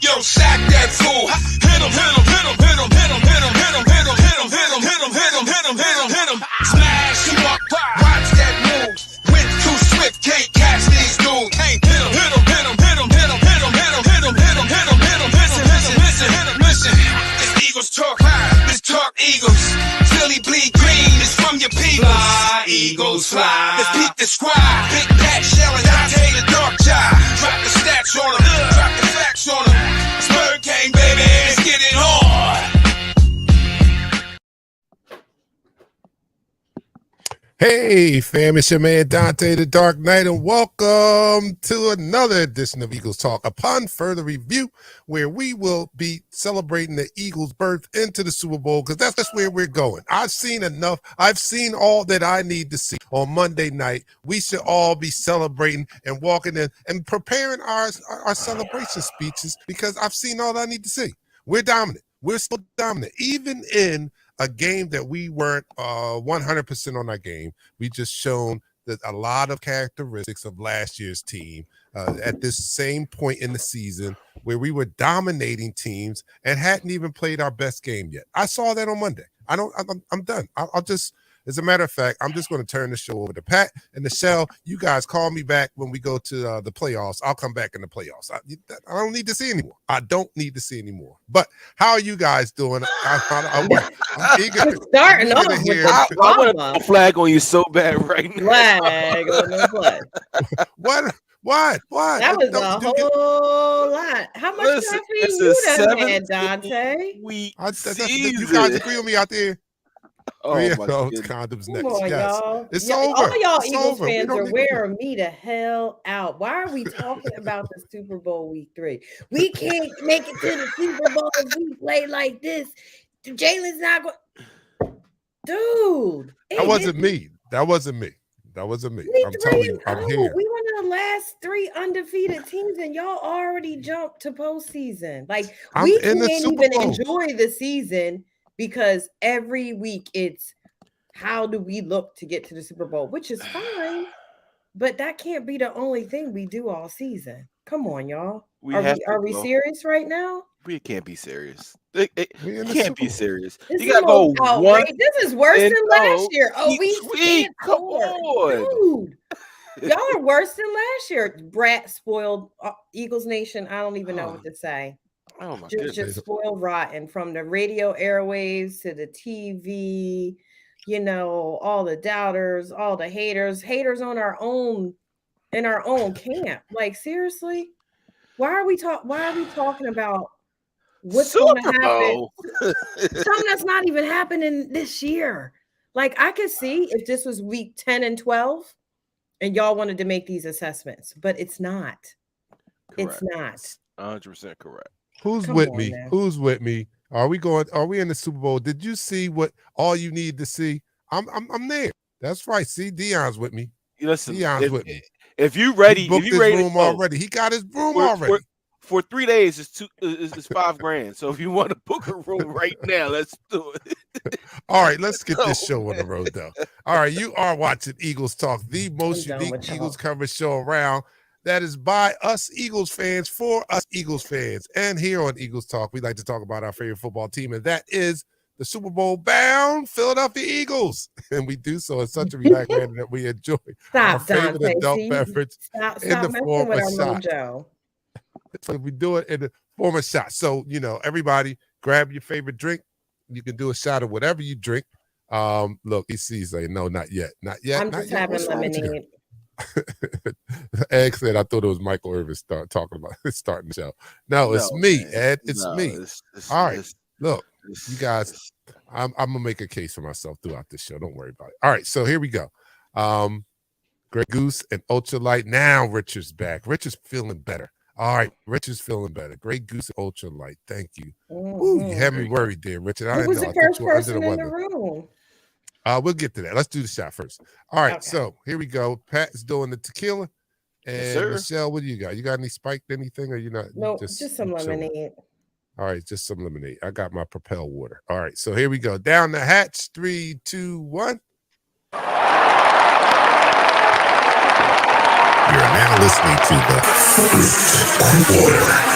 Yo, sack that fool. Hit him, hit him, hit him, hit him, hit him, hit him, hit him, hit him, hit him, hit him, hit him, hit him, hit him, hit him, hit him. Smash him up. Watch that move. Went too swift, can't catch these dudes. Hit him, hit him, hit him, hit him, hit him, hit him, hit him, hit him, hit him, hit him, hit him. Listen, listen, listen, hit him, listen. This Eagles talk high. This talk Eagles. Philly bleed green. It's from your people. Fly, Eagles, fly. Let's beat the squad. Big Pat Shell and Dante the Dark Child. Drop the stats on them. Drop the facts on them. Spur King, baby. Let's get it on. Hey, fam, it's your man Dante the Dark Knight, and welcome to another edition of Eagles Talk, upon further review, where we will be celebrating the Eagles' birth into the Super Bowl, because that's just where we're going. I've seen enough. I've seen all that I need to see. On Monday night, we should all be celebrating and walking in and preparing our celebration speeches, because I've seen all I need to see. We're dominant. We're still dominant, even in a game that we weren't 100% on our game. We just shown that a lot of characteristics of last year's team at this same point in the season, where we were dominating teams and hadn't even played our best game yet. I saw that on Monday. I'm done. I'll just, as a matter of fact, I'm just going to turn the show over to Pat and Michelle. You guys call me back when we go to the playoffs. I'll come back in the playoffs. I don't need to see anymore. I don't need to see anymore. But how are you guys doing? I'm eager. Starting off with I want a flag on you so bad right now. Flag on the play. What? That was a whole lot. How much caffeine you done had, Dante? You guys agree with me out there? Oh, yeah, my condoms next. Come on, yes. y'all. It's y'all, over. All y'all it's Eagles over. fans are wearing me the hell out. Why are we talking about the Super Bowl week 3? We can't make it to the Super Bowl if we play like this. Jalen's not going. Dude. That wasn't me. I'm telling you, I'm here. We one of the last 3 undefeated teams, and y'all already jumped to postseason. Like, we can't even enjoy the season, because every week it's how do we look to get to the Super Bowl, which is fine, but that can't be the only thing we do all season. Come on, y'all. Are we serious right now? We can't be serious. It can't be serious. This you gotta go one. This is worse than last year. Oh, we come on, dude. Y'all are worse than last year. Brat spoiled Eagles Nation. I don't even know what to say. Oh my goodness. Just spoiled rotten, from the radio airwaves to the TV, all the doubters, all the haters on our own, in our own camp. Like, seriously, why are we talking about what's going to happen? Something that's not even happening this year. Like, I could see if this was week 10 and 12 and y'all wanted to make these assessments, but it's not. Correct. It's not. 100% correct. Who's with me? Are we in the Super Bowl? Did you see what all you need to see? I'm there. That's right. See, Dion's with me. Listen, Dion's with me. If you ready, if you ready room already. He got his room already. For 3 days, it's $5,000. So if you want to book a room right now, let's do it. All right, let's get this show on the road, though. All right, you are watching Eagles Talk, the most unique Eagles coverage show around. That is by us Eagles fans, for us Eagles fans. And here on Eagles Talk, we like to talk about our favorite football team, and that is the Super Bowl bound Philadelphia Eagles. And we do so in such a relaxed manner that we enjoy our favorite adult beverage in the form of shot. So we do it in the form of shot. So, everybody grab your favorite drink. You can do a shot of whatever you drink. Look, EC's like, no, not yet. Not yet. I'm just having lemonade. Ed said, I thought it was Michael Irvin talking about starting the show. No, it's me, man. Ed. It's me. All right. Look, you guys, I'm going to make a case for myself throughout this show. Don't worry about it. All right. So here we go. Grey Goose and Ultralight. Now Richard's back. Richard's feeling better. All right. Richard's feeling better. Grey Goose and Ultralight. Thank you. Ooh, you had me worried there, Richard. Who was the first person in the room? We'll get to that. Let's do the shot first. All right, So here we go. Pat's doing the tequila. And Michelle, what do you got? You got any spiked anything, or you not? No, just some lemonade. All right, just some lemonade. I got my Propel water. All right, so here we go. Down the hatch. 3, 2, 1. You're now listening to the Fruit Quarter.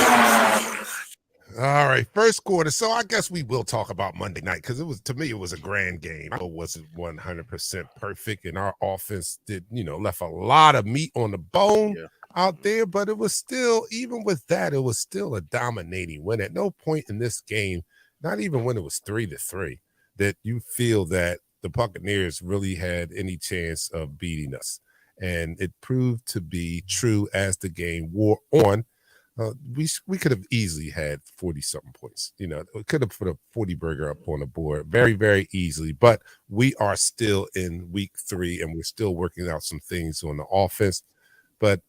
All right, first quarter. So I guess we will talk about Monday night because to me, it was a grand game. It wasn't 100% perfect, and our offense left a lot of meat on the bone out there, but it was still, even with that, it was still a dominating win. At no point in this game, not even when it was 3-3, that you feel that the Buccaneers really had any chance of beating us. And it proved to be true as the game wore on. We could have easily had 40-something points. We could have put a 40 burger up on the board very, very easily. But we are still in week 3, and we're still working out some things on the offense. But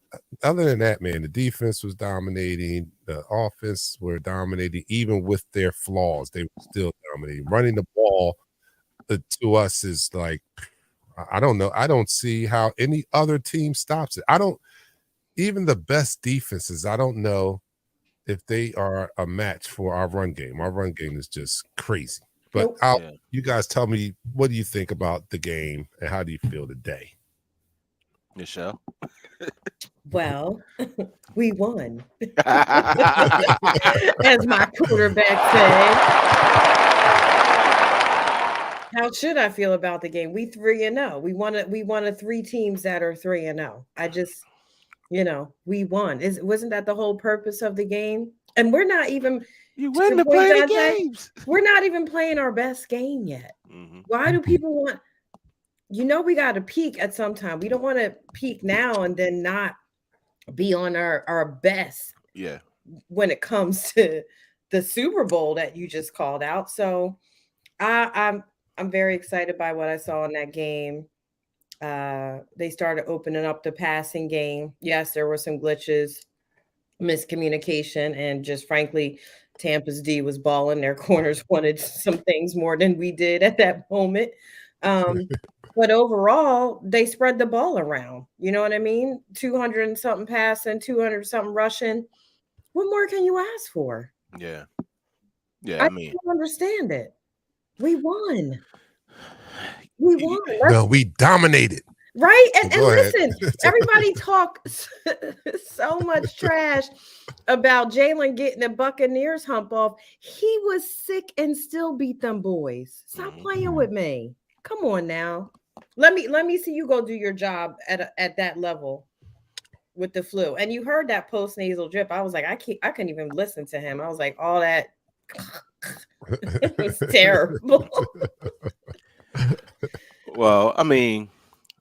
other than that, man, the defense was dominating. The offense were dominating, even with their flaws. They were still dominating. Running the ball to us is like, I don't know. I don't see how any other team stops it. Even the best defenses, I don't know if they are a match for our run game. Our run game is just crazy. But you guys tell me, what do you think about the game and how do you feel today? Michelle? Well, we won. As my quarterback said. How should I feel about the game? We 3-0. We won a 3 teams that are 3-0. I just, we won. Wasn't that the whole purpose of the game? And we're not even play the games. We're not even playing our best game yet. Mm-hmm. Why do people want? We got to peak at some time. We don't want to peak now and then not be on our best. Yeah. When it comes to the Super Bowl that you just called out, so I'm very excited by what I saw in that game. They started opening up the passing game. Yes, there were some glitches, miscommunication, and just frankly, Tampa's D was balling. Their corners wanted some things more than we did at that moment. But overall, they spread the ball around. You know what I mean? 200 and something passing, 200 something rushing. What more can you ask for? Yeah. I don't understand it. We won. We won. No, we dominated. Right? And listen, everybody talk so much trash about Jalen getting the Buccaneers hump off. He was sick and still beat them boys. Stop playing with me. Come on now. Let me see you go do your job at that level with the flu. And you heard that post nasal drip. I was like, I couldn't even listen to him. I was like, all that it was terrible. Well, I mean,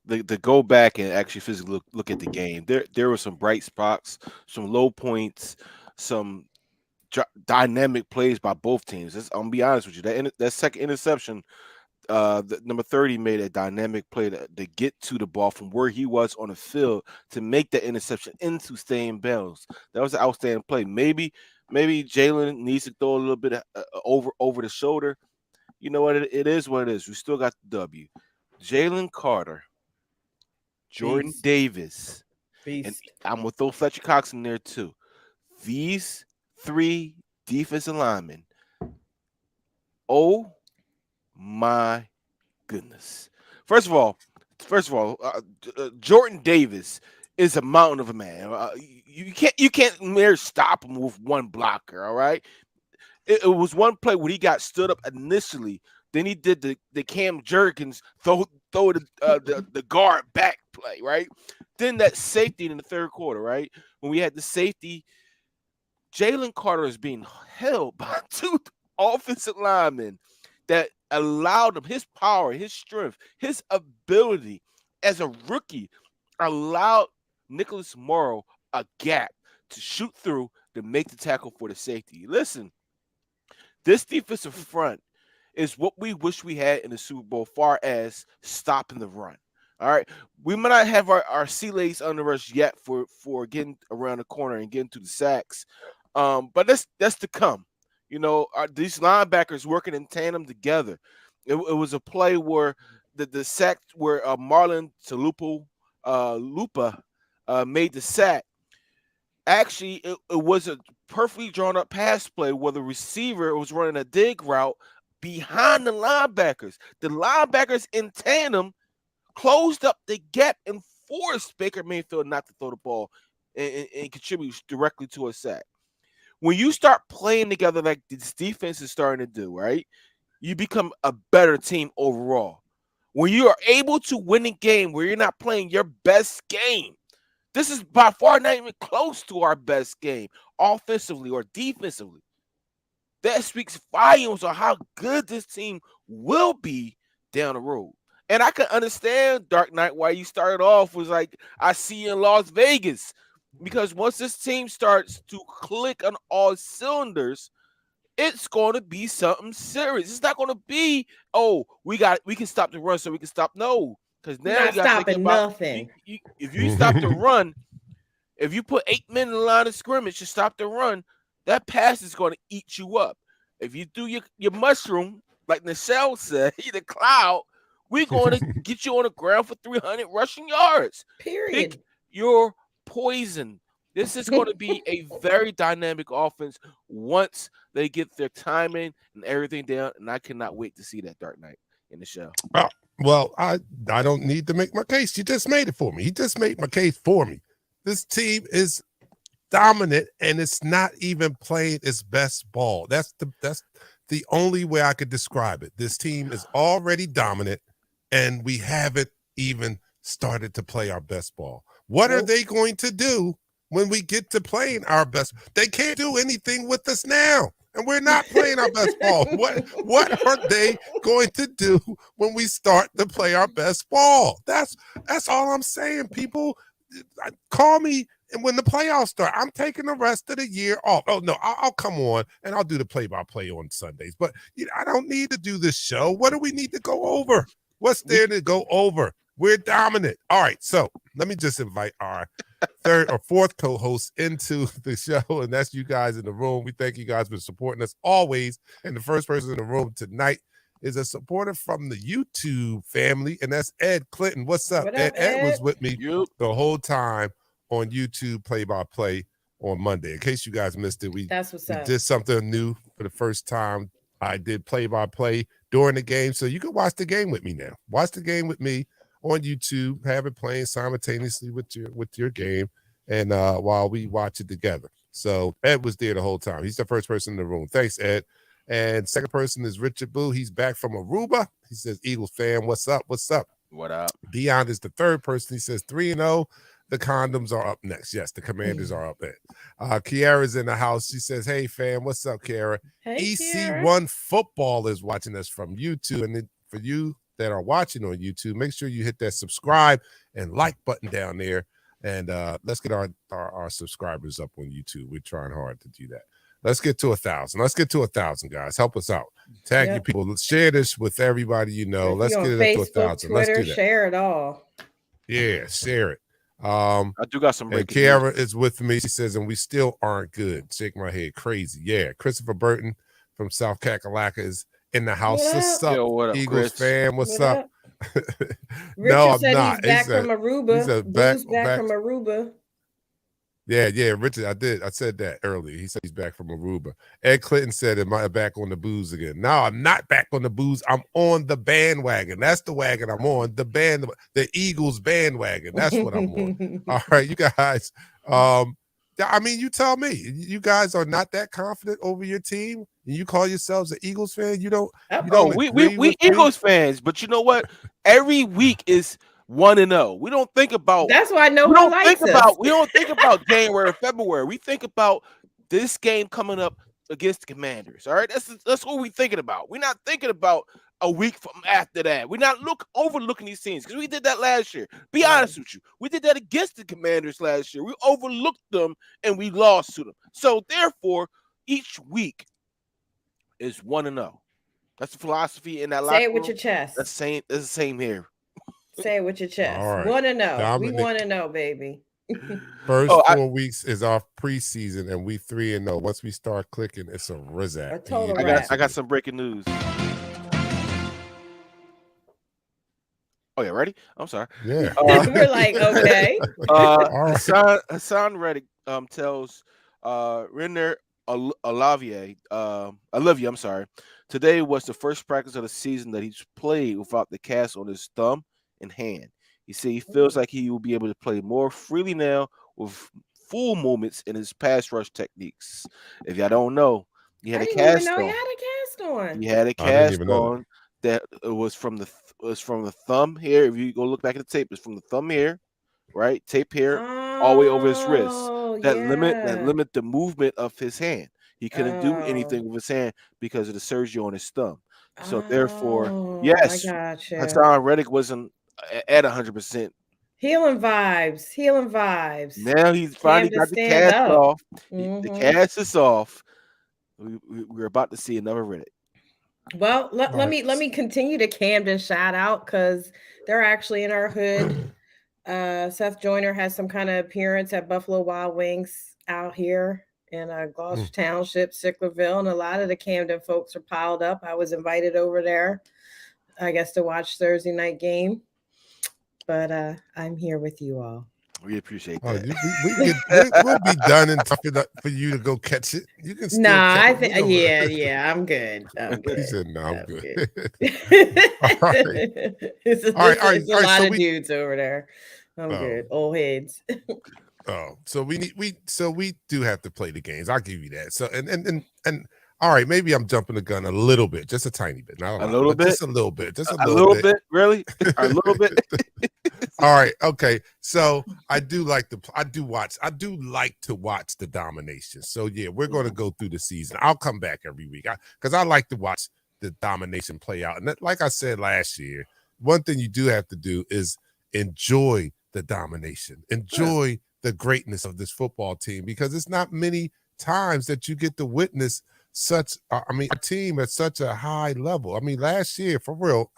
to go back and actually physically look at the game, there were some bright spots, some low points, some dynamic plays by both teams. I'm gonna be honest with you. That second interception, the number 30 made a dynamic play to get to the ball from where he was on the field to make that interception into staying bounds. That was an outstanding play. Maybe Jalen needs to throw a little bit over the shoulder. You know what? It is what it is. We still got the W. Jalen Carter, Jordan Davis, and I'm gonna throw Fletcher Cox in there too. These 3 defensive linemen. Oh my goodness! First of all, Jordan Davis is a mountain of a man. You can't stop him with one blocker. All right. It was one play where he got stood up initially. Then he did the Cam Jerkins throw the guard back play, right? Then that safety in the third quarter, right? When we had the safety, Jalen Carter is being held by 2 offensive linemen that allowed him his power, his strength, his ability as a rookie, allowed Nicholas Morrow a gap to shoot through to make the tackle for the safety. Listen, this defensive front is what we wish we had in the Super Bowl, far as stopping the run. All right, we might not have our sea legs under us yet for getting around the corner and getting to the sacks, but that's to come. These linebackers working in tandem together. It was a play where the sack where Marlon Lupa made the sack. Actually, it was a perfectly drawn up pass play where the receiver was running a dig route behind the linebackers. The linebackers in tandem closed up the gap and forced Baker Mayfield not to throw the ball and contribute directly to a sack. when you start playing together like this defense is starting to do, right? You become a better team overall. When you are able to win a game where you're not playing your best game, this is by far not even close to our best game, offensively or defensively. That speaks volumes on how good this team will be down the road. And I can understand, Dark Knight, why you started off was like, I see you in Las Vegas. Because once this team starts to click on all cylinders, it's going to be something serious. It's not going to be, oh, we can stop the run so we can stop. No, because now Not you got to think stopping about nothing. if you stop the run, if you put 8 men in the line of scrimmage to stop the run, that pass is going to eat you up. If you do your mushroom, like Nichelle said, the cloud, we're going to get you on the ground for 300 rushing yards. Period. Pick your poison. This is going to be a very dynamic offense once they get their timing and everything down. And I cannot wait to see that Dark Knight in the show. Well, I don't need to make my case. You just made it for me. He just made my case for me. This team is dominant, and it's not even playing its best ball. That's the only way I could describe it. This team is already dominant, and we haven't even started to play our best ball. What are they going to do when we get to playing our best? They can't do anything with us now, and we're not playing our best ball. What are they going to do when we start to play our best ball? That's all I'm saying, people. Call me, and when the playoffs start, I'm taking the rest of the year off. Oh, no, I'll come on, and I'll do the play-by-play on Sundays. But I don't need to do this show. What do we need to go over? What's there to go over? We're dominant. All right, so let me just invite our third or fourth co-host into the show, and that's you guys in the room. We thank you guys for supporting us always. And the first person in the room tonight is a supporter from the YouTube family, and that's Ed Clinton. What's up, Ed? Ed was with me the whole time on YouTube play-by-play on Monday. In case you guys missed it, we did something new for the first time. I did play-by-play during the game, so you can watch the game with me now. Watch the game with me on YouTube, have it playing simultaneously with your game, and while we watch it together. So Ed was there the whole time. He's the first person in the room. Thanks, Ed. And second person is Richard Boo. He's back from Aruba. He says, Eagles fan, what's up? What's up? What up? Dion is the third person. He says 3-0. The condoms are up next. Yes, the Commanders are up there. Kiara's in the house. She says, hey, fam, what's up, Kiara? Hey, EC1 Football is watching us from YouTube. And then for you that are watching on YouTube, make sure you hit that subscribe and like button down there. And let's get our subscribers up on YouTube. We're trying hard to do that. Let's get to 1,000. Let's get to 1,000, guys. Help us out. Tag your people. Let's share this with everybody you know. Let's get it up to 1,000. Let's do that. Share it all. Yeah, share it. I do got some breaking news. Kiara is with me. She says, and we still aren't good. Shake my head. Crazy. Yeah. Christopher Burton from South Kakalaka is in the house. What's up, what up, Eagles fan? What's up? No, I'm not. He's back from Aruba. He's back from Aruba. Yeah, Richard, I said that earlier. He said he's back from Aruba. Ed Clinton said, am I back on the booze again? No, I'm not back on the booze. I'm on the bandwagon. That's the wagon I'm on. The Eagles bandwagon. That's what I'm on. All right, you guys. I mean, you tell me. You guys are not that confident over your team, and you call yourselves an Eagles fan. You don't. We Eagles fans, but you know what? Every week is 1-0. We don't think about. That's why no one likes us. We don't think about January or February. We think about this game coming up against the Commanders. All right, that's what we're thinking about. We're not thinking about a week from after that. We're not overlooking these teams because we did that last year. Be honest with you, we did that against the Commanders last year. We overlooked them and we lost to them. So therefore, each week is 1-0. That's the philosophy in that. Say it with your chest. That's the same here. Say it with your chest. Right. 1-0. We 1-0, baby. First 4 weeks is our preseason, and we 3-0. Once we start clicking, it's a rizzack. I got some breaking news. Oh yeah, ready? I'm sorry. Yeah. We're like, okay. Hassan Reddick tells Renner Olivia, I'm sorry. Today was the first practice of the season that he's played without the cast on his thumb and hand. He said he feels like he will be able to play more freely now with full movements in his pass rush techniques. If y'all don't know, he had I a didn't even cast know he on. had a cast on. He had a I didn't cast even know that. on that it was from the thumb here. If you go look back at the tape, it's from the thumb here, right? Tape here, all the way over his wrist. Oh, That yeah. limit the movement of his hand. He couldn't do Oh, anything with his hand because of the surgery on his thumb. So therefore, oh, I yes, got you. Hassan Reddick wasn't at 100%. Healing vibes, healing vibes. Now he's finally Camden, got the stand cast up. off. The Hmm. cast is off. We're about to see another Reddick. Well, let, All let right. me let me continue to Camden shout out because they're actually in our hood. Seth Joyner has some kind of appearance at Buffalo Wild Wings out here in Gloucester Township, Sicklerville, and a lot of the Camden folks are piled up. I was invited over there, I guess, to watch Thursday night game, but I'm here with you all. We appreciate Oh, that. we'll be done in time for you to go catch it. You can still Nah, catch I it. think We know what. yeah, I'm good. I'm He good. said, "No, I'm I'm good." good. All right, all right, all right, It's a all right. lot So of dudes over there. I'm oh, good. Old heads. so we do have to play the games. I'll give you that. So and all right, maybe I'm jumping the gun a little bit, just a tiny bit, not a A lot, little but bit, just a little bit, just a a little little bit. bit, really, a little bit. All right, okay. So I do like to watch the domination. So yeah, we're going to go through the season. I'll come back every week because I like to watch the domination play out. And like I said last year, one thing you do have to do is enjoy the domination, enjoy the greatness of this football team because it's not many times that you get to witness such. A team at such a high level. I mean, last year for real,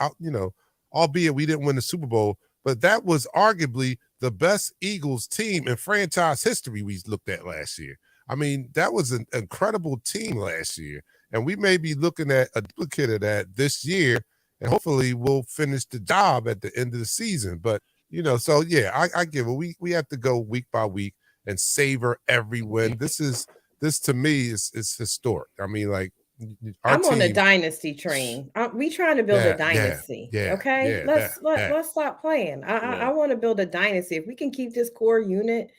albeit we didn't win the Super Bowl, but that was arguably the best Eagles team in franchise history we looked at last year. I mean, that was an incredible team last year. And we may be looking at a duplicate of that this year, and hopefully we'll finish the job at the end of the season. But, so yeah, I give it. We have to go week by week and savor every win. This to me is historic. I mean, like, our I'm on the team. dynasty train. We trying to build a Yeah, dynasty. yeah, Okay, yeah, let's stop playing. I Yeah. want to build a dynasty. If we can keep this core unit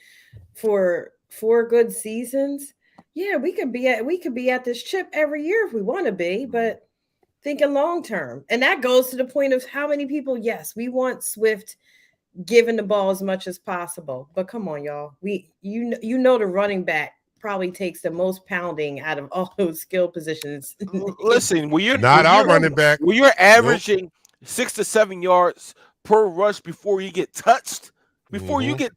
for 4 good seasons, yeah, we could be at this chip every year if we want to be. But thinking long term, and that goes to the point of how many people. Yes, we want Swift giving the ball as much as possible. But come on, y'all. You know the running back probably takes the most pounding out of all those skill positions. Listen, Not our running back. when you're Nope. averaging 6 to 7 yards per rush before you get touched, Mhm.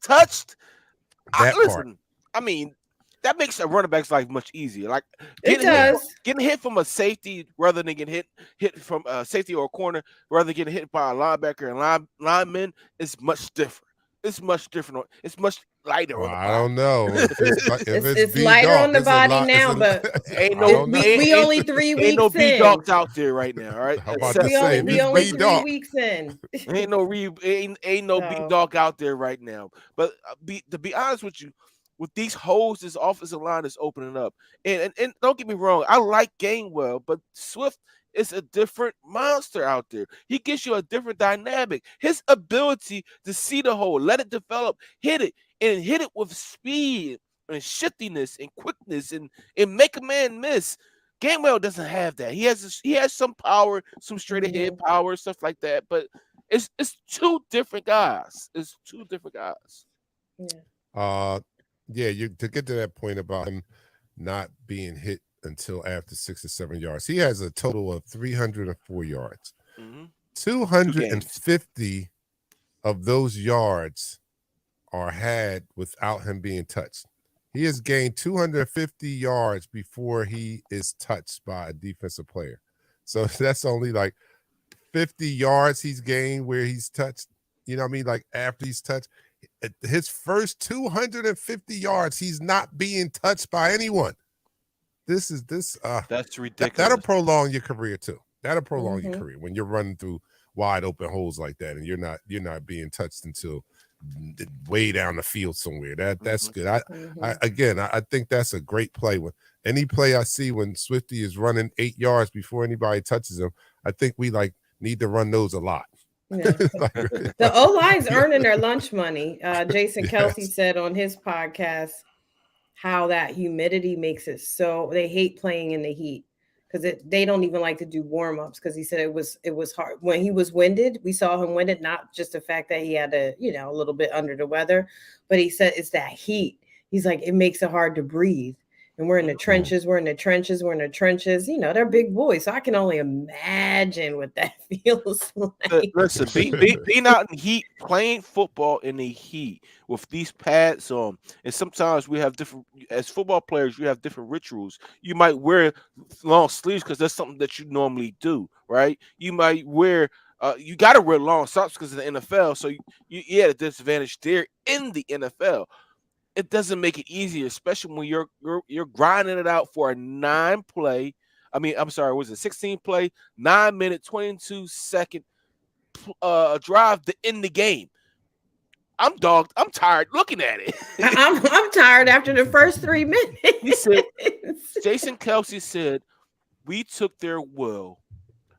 I, That part. listen. I mean, that makes a running back's life much easier. Like It Yeah. does. getting hit from a safety rather than getting hit from a safety or a corner, rather than getting hit by a linebacker and lineman is much different. It's much different. It's much lighter Well, on the I body. don't know if it's It's B lighter on dog. the It's a body lot. It's now, a. but Ain't I no don't know. we ain't, only three ain't no weeks B in. dogs out there right now. All right, I'm about to We say only if we it's only B three dog. weeks in. ain't no B So dog out there right now. But to be honest with you, with these holes, this offensive line is opening up. And don't get me wrong, I like Gainwell, but Swift is a different monster out there. He gives you a different dynamic. His ability to see the hole, let it develop, hit it, and hit it with speed and shiftiness and quickness and make a man miss. Gainwell doesn't have that. He has some power, some straight ahead mhm. power, stuff like that. But it's two different guys. It's two different guys. Yeah. Uh, yeah. You to get to that point about him not being hit until after 6 or 7 yards. He has a total of 304 yards. Mm-hmm. 2 games. 250 of those yards are had without him being touched. He has gained 250 yards before he is touched by a defensive player. So that's only like 50 yards he's gained where he's touched. You know what I mean? Like after he's touched. His first 250 yards, he's not being touched by anyone. This That's that'll ridiculous. prolong your career too. That'll prolong your Mhm. career when you're running through wide open holes like that and you're not being touched until way down the field somewhere. That's Mhm. good. I think that's a great play. When any play I see when Swifty is running 8 yards before anybody touches him, I think we like need to run those a lot. Yeah. Like, The O line's earning their lunch money. Jason Kelsey yes. said on his podcast how that humidity makes it so they hate playing in the heat because they don't even like to do warm ups because he said it was hard when he was winded. We saw him winded, not just the fact that he had a little bit under the weather, but he said it's that heat. He's like it makes it hard to breathe. And we're in the trenches, we're in the trenches, we're in the trenches. They're big boys, so I can only imagine what that feels like. Listen, being out in heat, playing football in the heat with these pads on, and sometimes we have different. As football players, you have different rituals. You might wear long sleeves because that's something that you normally do, right? You might wear. You got to wear long socks because of the NFL, so you at a disadvantage there in the NFL. It doesn't make it easier, especially when you're grinding it out for a 9-play. I mean, I'm sorry, was it 16-play, 9-minute, 22-second drive to end the game? I'm dogged. I'm tired looking at it. I'm tired after the first 3 minutes. He said, Jason Kelsey said, we took their will.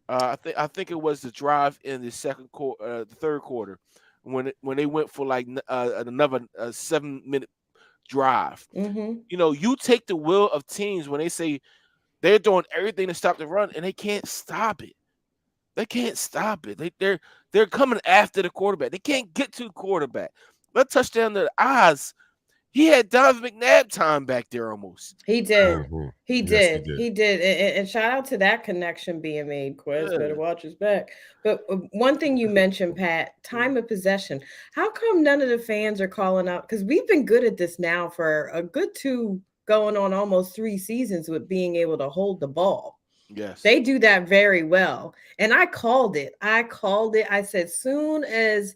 I think it was the drive in the the third quarter, when they went for like another 7-minute drive. Mm-hmm. You take the will of teams when they say they're doing everything to stop the run, and they can't stop it. They can't stop it. They're coming after the quarterback. They can't get to the quarterback. That touchdown to the Oz, he had Donovan McNabb time back there almost. He did. Mhm. He Yes, did. He did. And shout out to that connection being made. Quez Yeah. better watch his back. But one thing you mentioned, Pat, time of possession. How come none of the fans are calling out? Because we've been good at this now for a good 2 going on almost 3 seasons with being able to hold the ball. Yes. They do that very well. And I called it. I said, soon as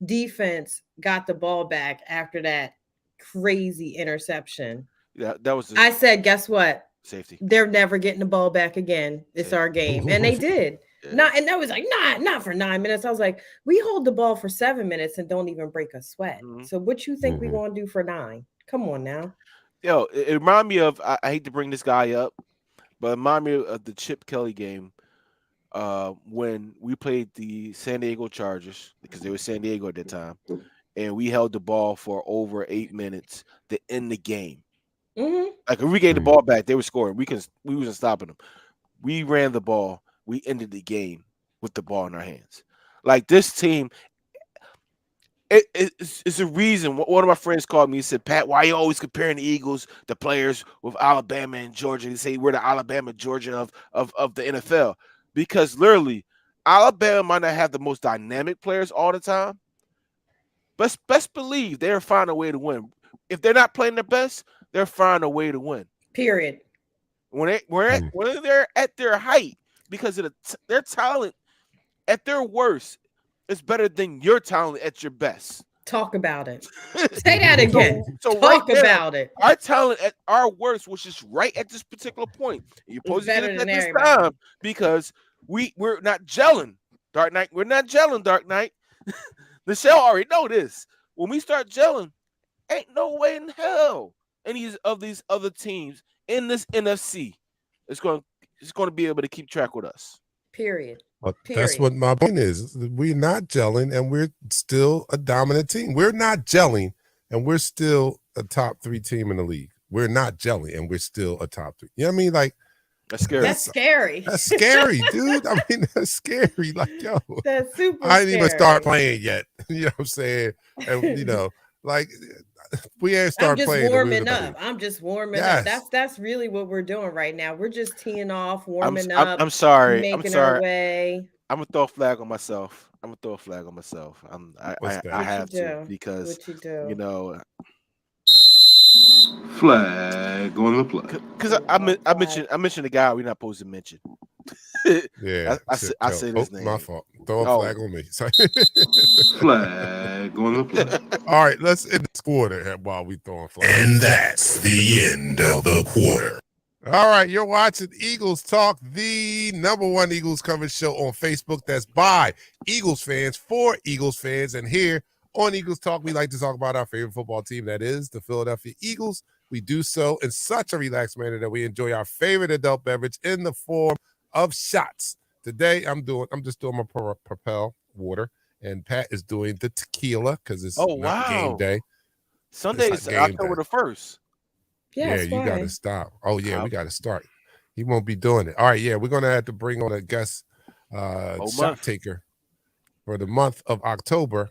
defense got the ball back after that crazy interception, Yeah, that was I said, guess what? safety. They're never getting the ball back again. It's our game. And they did. Yeah. And that was like, not for 9 minutes. I was like, we hold the ball for 7 minutes and don't even break a sweat. Mhm. So what you think we Mhm. gonna do for 9? Come on now. Yo, it reminded me of, I hate to bring this guy up, but it reminded me of the Chip Kelly game when we played the San Diego Chargers, because they were San Diego at that time, and we held the ball for over 8 minutes to end the game. Mm-hmm. Like, if we gave the ball back, they were scoring. We wasn't stopping them. We ran the ball. We ended the game with the ball in our hands. Like, this team, it's a reason. One of my friends called me and said, Pat, why are you always comparing the Eagles, the players, with Alabama and Georgia? They say we're the Alabama, Georgia of the NFL. Because literally, Alabama might not have the most dynamic players all the time, but best believe they're finding a way to win. If they're not playing their best, they're finding a way to win. Period. When they're at their height, because of their talent at their worst is better than your talent at your best. Talk about it. Say that again. So Talk right about it. Our talent at our worst, which is right at this particular point, you're supposed to get better it than at this everybody. time because we're not gelling. Dark Knight, we're not gelling. Dark Knight. Michelle already know this. When we start gelling, ain't no way in hell any of these other teams in this NFC is going to be able to keep track with us. Period. But that's what my point is. We're not gelling, and we're still a dominant team. We're not gelling, and we're still a top 3 team in the league. We're not gelling, and we're still a top 3. You know what I mean? Like, that's scary. That's scary. That's scary, dude. I mean, that's scary. Like, yo, that's super I didn't even start scary. playing yet. You know what I'm saying? And like, we ain't I'm start just playing. warming up. I'm just warming up. That's really what we're doing right now. We're just teeing off, warming up. I'm sorry. Making our way. I'm gonna throw a flag on myself. I have to because you know. Flag on the play. Because I mentioned the guy we're not supposed to mention. Yeah, I said his name. My fault. Throw a flag on me. Flag on the play. All right, let's end this quarter while we throwing flags. And that's the end of the quarter. All right, you're watching Eagles Talk, the #1 Eagles coverage show on Facebook that's by Eagles fans for Eagles fans. And here on Eagles Talk, we like to talk about our favorite football team, that is the Philadelphia Eagles. We do so in such a relaxed manner that we enjoy our favorite adult beverage in the form of shots. Today, I'm just doing my Propel water, and Pat is doing the tequila because it's Oh, not game wow. day. Sunday It's is not game October day. the 1st. Yeah, Yes, you got to why? stop. Oh yeah, Uh, we got to start. He won't be doing it. All right, yeah, we're gonna have to bring on a guest Whole shot month. taker for the month of October.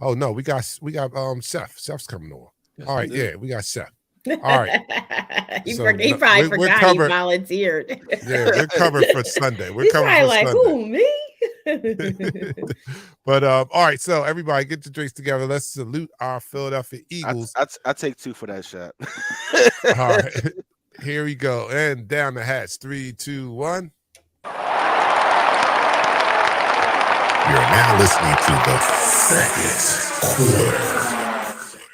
Oh no, we got Chef. Chef's coming on. Yes, All we right, do. yeah, we got Chef. All right, he, so he no, probably we're forgot he covered. volunteered. Yeah, we're covered for Sunday. We're He's covered probably for like, Sunday. who, me? But all right, so everybody get your drinks together. Let's salute our Philadelphia Eagles. I take 2 for that shot. All right, here we go. And down the hatch. 3, 2, 1. You're now listening to the second quarter.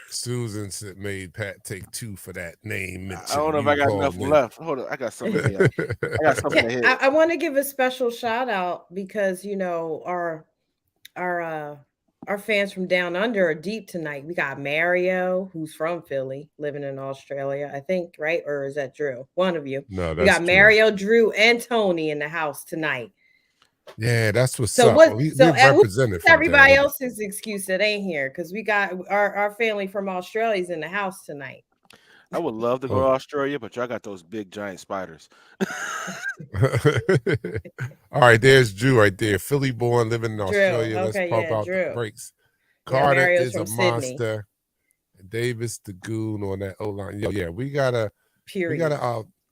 Susan made Pat take 2 for that name I mention. don't know if I got enough left. Hold on, I got something here. I got something to hit. I want to give a special shout out because our fans from down under are deep tonight. We got Mario, who's from Philly, living in Australia, I think, right? Or is that Drew? One of you. No, We that's got Mario, Drew, and Tony in the house tonight. Yeah, that's what's So up. what? We So represented from everybody down else's excuse that ain't here because we got our family from Australia's in the house tonight. I would love to go to Australia, but y'all got those big giant spiders. All right, there's Drew right there. Philly born, living in Australia. Drew. Let's Okay, pump yeah, out Drew. the brakes. Yeah, Carter Mario's is a from Sydney. monster. Davis the goon on that O-line. Yo, yeah, we gotta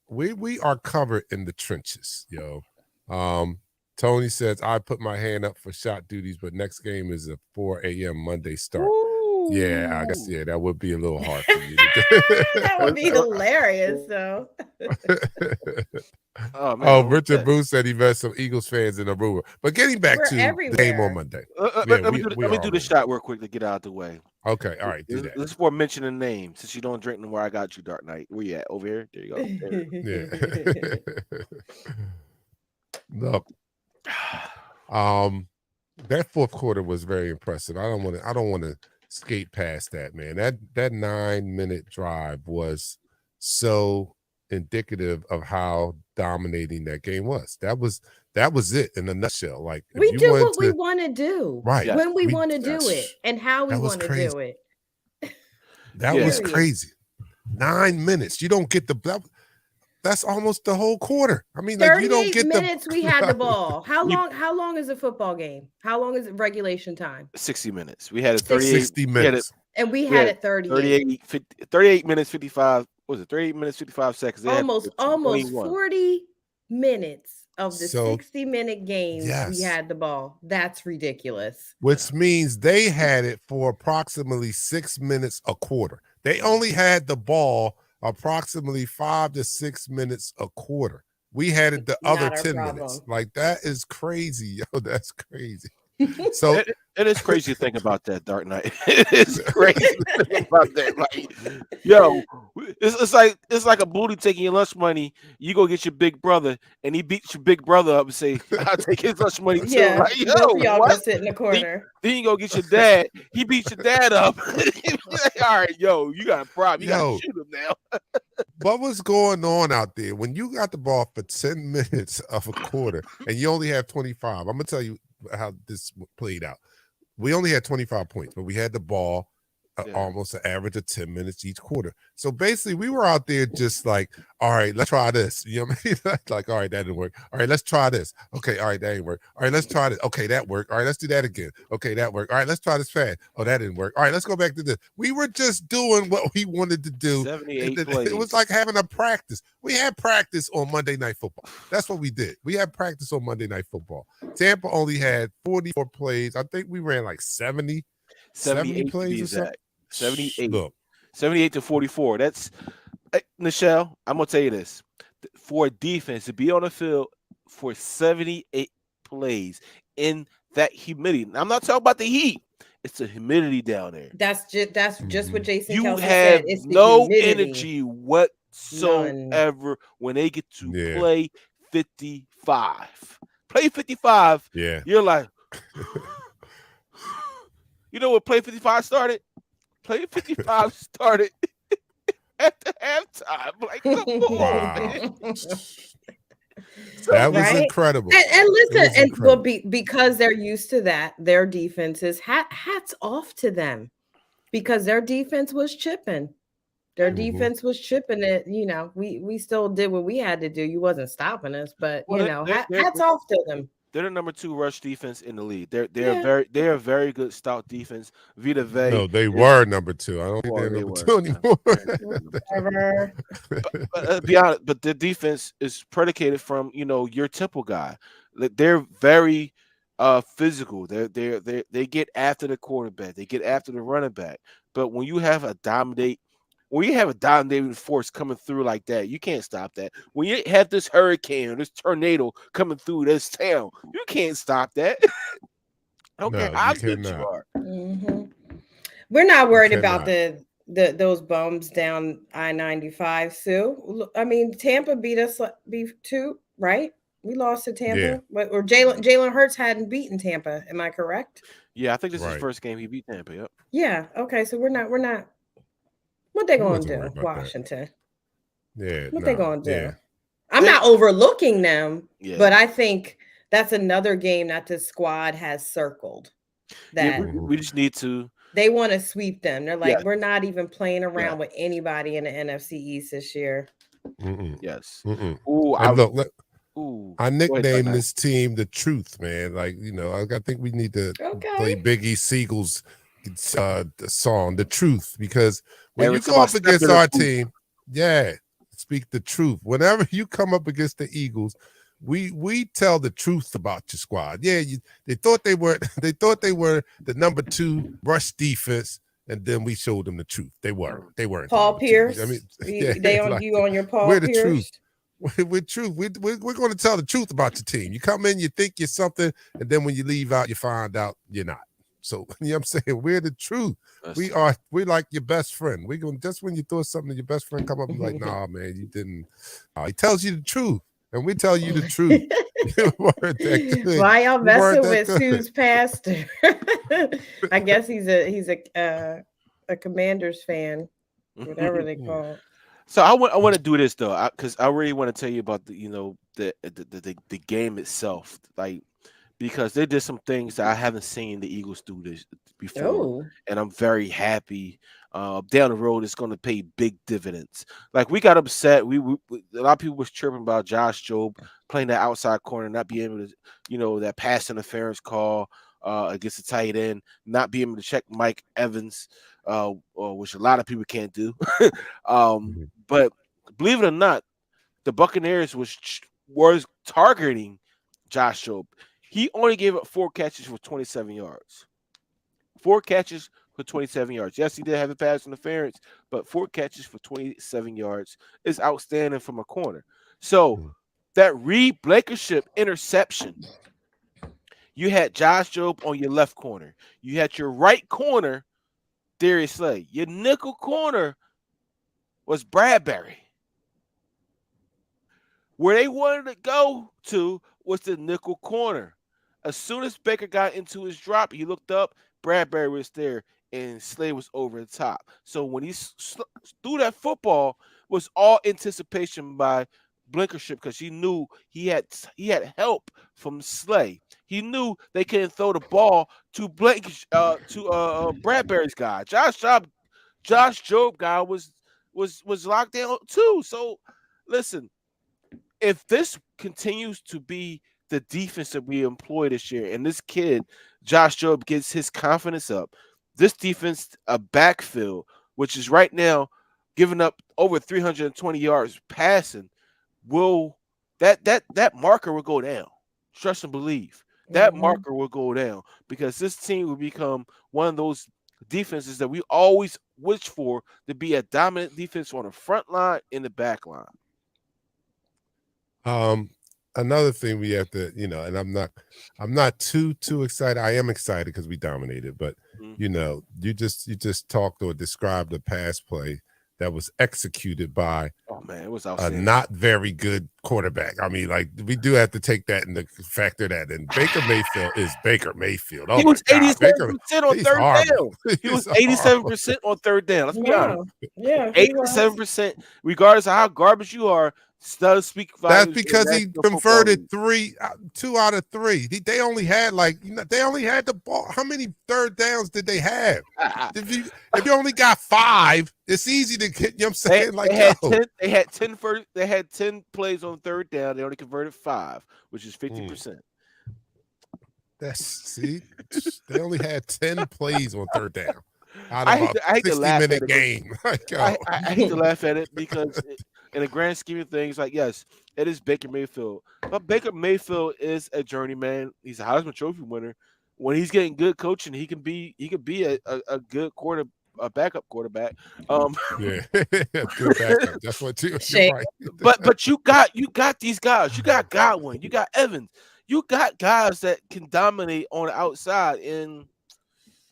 we are covered in the trenches, yo. Tony says I put my hand up for shot duties, but next game is a 4 a.m. Monday start. Ooh. Yeah, I guess that would be a little hard for you. That would be hilarious, though. Oh man! Richard Booth said he met some Eagles fans in Aruba. But getting back to the game on Monday. Let me do the shot real quick to get out of the way. Okay, all right, do that. This is for mentioning name. Since you don't drink no more, I got you, Dark Knight. Where you at? Over here? There you go. There you go. Look, that fourth quarter was very impressive. I don't want to skate past that, man. That 9-minute drive was so indicative of how dominating that game was. That was it in a nutshell. Like we do what we want to do, right? When we want to do it, and how we want to do it. That was crazy. 9 minutes. You don't get that's almost the whole quarter. I mean, like you don't get minutes. We had the ball. How long is a football game? How long is it regulation time? 60 minutes. We had it 38. 60 minutes. And we had it 38. 38 minutes 55. What was it? 38 minutes 55 seconds. Almost 40 minutes of the 60-minute game. We had the ball. That's ridiculous. Which means they had it for approximately 6 minutes a quarter. They only had the ball approximately 5 to 6 minutes a quarter. We had it the other 10 minutes. Like that is crazy, yo. That's crazy. So it is crazy to think about that, Dark Knight. It's crazy to think about that. Like, yo, it's like a bully taking your lunch money. You go get your big brother, and he beats your big brother up and say, "I'll take his lunch money too." Yeah, like, yo, y'all go sit in the corner. Then you go get your dad. He beats your dad up. Like, all right, yo, you got a problem. You got to shoot him now. What was going on out there when you got the ball for 10 minutes of a quarter and you only have 25? I'm gonna tell you how this played out. We only had 25 points, but we had the ball almost an average of 10 minutes each quarter. So basically, we were out there just like, all right, let's try this. You know what I mean? Like, all right, that didn't work. All right, let's try this. Okay, all right, that didn't work. All right, let's try this. Okay, that worked. All right, let's do that again. Okay, that worked. All right, let's try this fast. Oh, that didn't work. All right, let's go back to this. We were just doing what we wanted to do. 78 plays. It was like having a practice. We had practice on Monday Night Football. That's what we did. We had practice on Monday Night Football. Tampa only had 44 plays. I think we ran like 70 plays or something. 78. Look. 78 to 44. That's Nichelle, I'm gonna tell you this. For a defense to be on the field for 78 plays in that humidity. Now, I'm not talking about the heat. It's the humidity down there. That's just what Jason you Kelsey have said. It's no the humidity. energy whatsoever when they get to play 55. Play 55. Yeah. You're like, you know what play 55 started? Play 55 started at the halftime. Like, come on, man. That was right? incredible. And It listen, was and well, incredible. because they're used to that, their defenses hats off to them because their defense was chipping. Their Mhm. defense was chipping it. We still did what we had to do. You wasn't stopping us, but Well, hats off to them. they're the number 2 rush defense in the league. They're Yeah. they're a very good stout defense. Vita Vey No, they is were number 2. I don't think well, they're they number were. 2 anymore. Whatever. But be honest, but the defense is predicated from your Temple guy. Like, they're very physical. They get after the quarterback. They get after the running back. But when you have a dominating force coming through like that, you can't stop that. When you have this hurricane or this tornado coming through this town, you can't stop that. I don't care No, how you good you cannot. are. We're not You worried about cannot. those bums down I-95, Sue. I mean, Tampa beat us too, right? We lost to Yeah, Tampa, or Jalen Hurts hadn't beaten Tampa. Am I correct? Yeah, I think this is his right. first game he beat Tampa. Yep. Yeah. Okay. So we're not. What they We gonna wasn't worried do, about that. Washington? Yeah, What they no, gonna yeah. do? I'm They, not overlooking them, yeah, but I think that's another game that this squad has circled yeah. that Mhm. We just need to. they want to sweep them. They're Yeah, like, we're not even playing yeah, around with anybody in the NFC East this year. Mm-mm. yes. Mm-mm. Ooh, And look, ooh. I Go ahead, Dark nicknamed Knight. this team the Truth, man. Like, I think we need to play Okay. Biggie Siegel's the song, The Truth, because when Every you time go I up step against in a our booth, team, yeah, speak the truth. Whenever you come up against the Eagles, we tell the truth about your squad. Yeah, they thought they were the number 2 rush defense, and then we showed them the truth. They weren't the Paul number 2. I Pierce. mean, yeah, They on like you on your Paul we're the truth. Pierce. We're truth. We're going to tell the truth about your team. You come in, you think you're something, and then when you leave out, you find out you're not. So you know what I'm saying? We're the truth. listen, We're like your best friend. We're going just when you throw something, your best friend come up and be like, nah, man, you didn't. He tells you the truth, and we tell you the truth. You weren't that good. Why y'all You weren't messing that with good. Sue's pastor? I guess he's a Commanders fan, whatever they call it. So I want to do this though, because I really want to tell you about the game itself, like, because they did some things that I haven't seen the Eagles do this before, Oh, and I'm very happy. Down the road, it's going to pay big dividends. Like, we got upset. A lot of people was chirping about Josh Jobe playing that outside corner, not being able to, that pass interference call against the tight end, not being able to check Mike Evans, which a lot of people can't do. But believe it or not, the Buccaneers was targeting Josh Jobe. He only gave up 4 catches for 27 yards. 4 catches for 27 yards. Yes, he did have a pass interference, but 4 catches for 27 yards is outstanding from a corner. So that Reed Blankenship interception, you had Josh Jobe on your left corner. You had your right corner, Darius Slay. Your nickel corner was Bradbury. Where they wanted to go to was the nickel corner. As soon as Baker got into his drop, he looked up, Bradbury was there, and Slay was over the top. So when he threw that football, was all anticipation by Blankenship, because he knew he had help from Slay. He knew they couldn't throw the ball to Bradbury's guy. Josh Jobe guy was locked down too. So listen, if this continues to be the defense that we employ this year, and this kid, Josh Jobe, gets his confidence up, this defense, a backfield, which is right now giving up over 320 yards passing, that marker will go down. Trust and believe. That marker will go down, because this team will become one of those defenses that we always wish for to be a dominant defense on the front line and the back line. Another thing we have to, and I'm not too excited. I am excited because we dominated, but you just talked or described a pass play that was executed by it was a not very good quarterback. I mean, like, we do have to take that into factor that. And Baker Mayfield is Baker Mayfield. Oh, he was 87% on he's third horrible. down. He was 87% on third down. Let's be honest. yeah, 87%, regardless of how garbage you are, does speak That's volumes. because he converted 2 out of 3. They only had they only had the ball. How many third downs did they have? If you only got 5, it's easy to get. You know what I'm saying? They had 10 plays on third down. They only converted 5, which is 50%. See, they only had 10 plays on third down out I of hate a to laugh at 60-minute it. game. I hate to laugh at it because in the grand scheme of things, like, yes, it is Baker Mayfield, but Baker Mayfield is a journeyman. He's a Heisman Trophy winner. When he's getting good coaching, he can be a good backup quarterback. Yeah, good backup. That's what you're Shame. right. But you got these guys. You got Godwin. You got Evans. You got guys that can dominate on the outside. And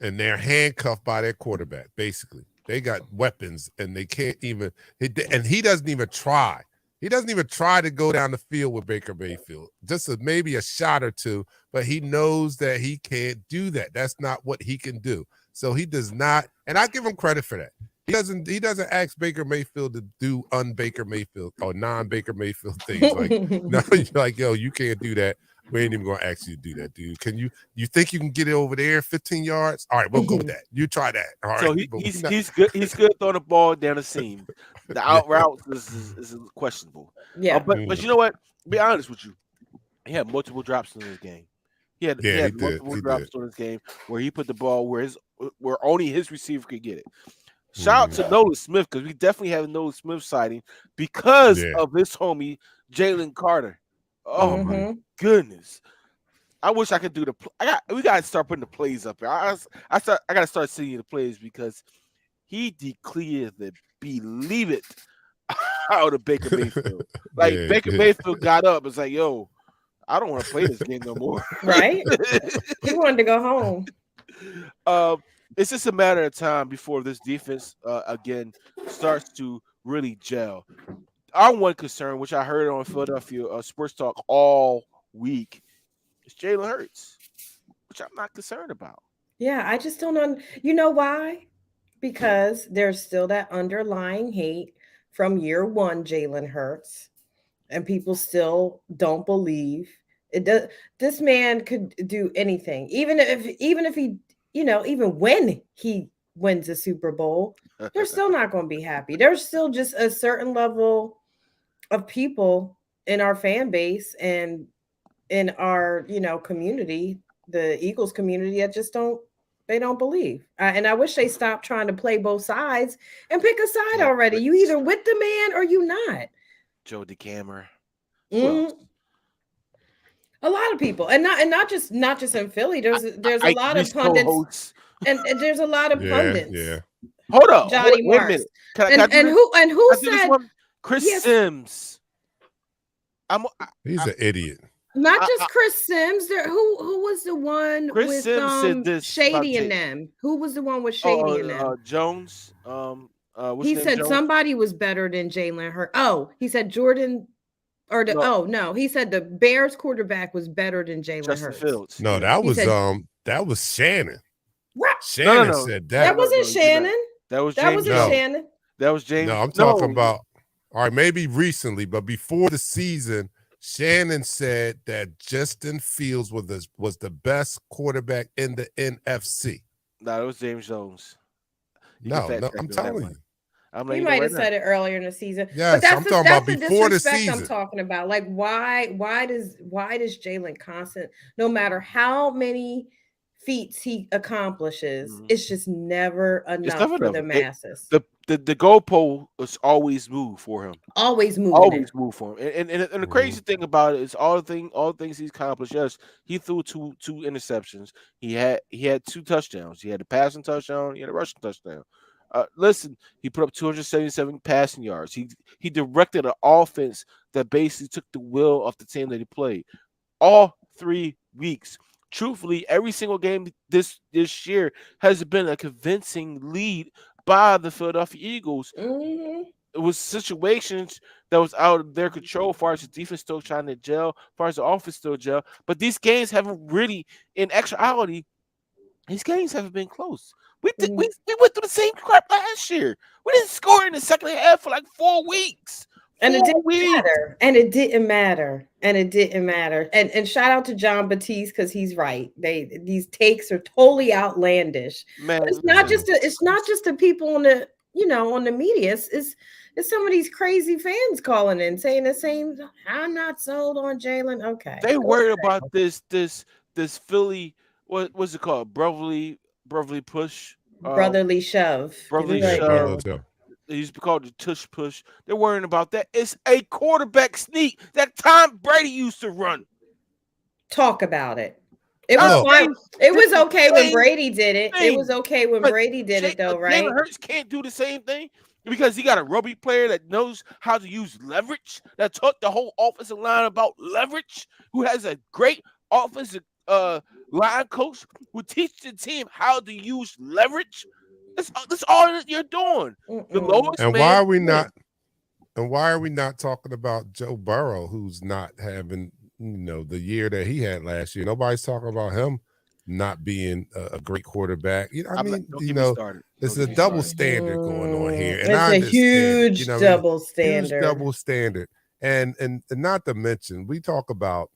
they're handcuffed by their quarterback. Basically, they got weapons, and they can't even. And he doesn't even try. He doesn't even try to go down the field with Baker Mayfield. Just maybe a shot or two, but he knows that he can't do that. That's not what he can do. So he does not, and I give him credit for that. He doesn't ask Baker Mayfield to do un-Baker Mayfield or non-Baker Mayfield things. Like, no, you're like, yo, you can't do that. We ain't even gonna ask you to do that, dude. You think you can get it over there 15 yards? All right, we'll go with that. You try that. All right. so he's good. He's good throwing the ball down the seam. The out routes is questionable. Yeah. But you know what? Be honest with you. He had multiple drops in this game. He had multiple drops in this game where he put the ball where only his receiver could get it. Shout out to Nolan Smith, because we definitely have a Nolan Smith sighting because of this homie Jalen Carter. Oh my goodness! I wish I could do we gotta start putting the plays up here. I gotta start seeing the plays because he declared the believe it out of Baker Mayfield. Like Baker Mayfield got up. It's like, yo, I don't want to play this game no more. Right? He wanted to go home. It's just a matter of time before this defense again starts to really gel. Our one concern, which I heard on Philadelphia Sports Talk all week, is Jalen Hurts, which I'm not concerned about. Yeah, I just don't you know why? Because there's still that underlying hate from year one, Jalen Hurts, and people still don't believe it does. This man could do anything, even if he, even when he wins a Super Bowl, they're still not going to be happy. There's still just a certain level of people in our fan base and in our, community, the Eagles community, that just don't believe. And I wish they stopped trying to play both sides and pick a side already. You either with the man or you not. Joe DeCamera. A lot of people, and not just in Philly. There's a lot of pundits, and there's a lot of pundits. Yeah. Hold up, Johnny wait a Marks. minute. Who said Chris Sims? He's an idiot. Not just Chris Sims. Who was the one Chris with Sims said this Shady and them? Who was the one with Shady and them? Jones. He said Jones? somebody was better than Jalen Hurts. Oh, he said Jordan. He said the Bears quarterback was better than Jalen Hurts. Fields. No, that was Shannon. Right. Shannon said that. That wasn't Shannon. That was James. James. Shannon. That was James. No, I'm talking about. All right, maybe recently, but before the season, Shannon said that Justin Fields was the best quarterback in the NFC. No, it was James Jones. No, I'm telling you. He might have said it earlier in the season. Yes, but I'm talking about before the season. I'm talking about, like, why does Jalen constant, no matter how many feats he accomplishes, it's just never enough for the masses. The goalpost is always moved for him. Always moving. Always move for him. And the crazy thing about it is all the things he's accomplished. Yes, he threw two interceptions. He had 2 touchdowns. He had a passing touchdown. He had a rushing touchdown. Listen, he put up 277 passing yards. He directed an offense that basically took the will of the team that he played all 3 weeks. Truthfully, every single game this year has been a convincing lead by the Philadelphia Eagles. Mm-hmm. It was situations that was out of their control, as far as the defense still trying to gel, as far as the offense still gel. But these games haven't really, in actuality, these games haven't been close. We went through the same crap last year. We didn't score in the second half for like 4 weeks. And it 4 didn't weeks. matter. And it didn't matter. And it didn't matter. And shout out to John Batiste because he's right. These takes are totally outlandish. Man, But listen, it's not just the people on the on the media. It's some of these crazy fans calling in saying the same. I'm not sold on Jalen. Okay, they go worried about this Philly, what's it called? Brotherly push. brotherly shove. Brotherly Like, Yeah, shove. brother. Yeah. It used to be called the tush push. They're worrying about that. It's a quarterback sneak that Tom Brady used to run. talk about it. It was Tom Look, fine. Brady It did was the okay when same Brady did it. It was thing. okay when But Brady did it, though, Jalen right? Hurts can't do the same thing because he got a rugby player that knows how to use leverage, that taught the whole offensive line about leverage, who has a great offensive line coach who teaches the team how to use leverage. That's all that you're doing. The Mm-mm. lowest and man why are we wins. not? And why are we not talking about Joe Burrow, who's not having, the year that he had last year? Nobody's talking about him not being a great quarterback. I'm not, don't get me started. There's Don't a get me double started. standard going on here, and It's I a understand it. huge double Huge standard. double standard, and not to mention, we talk about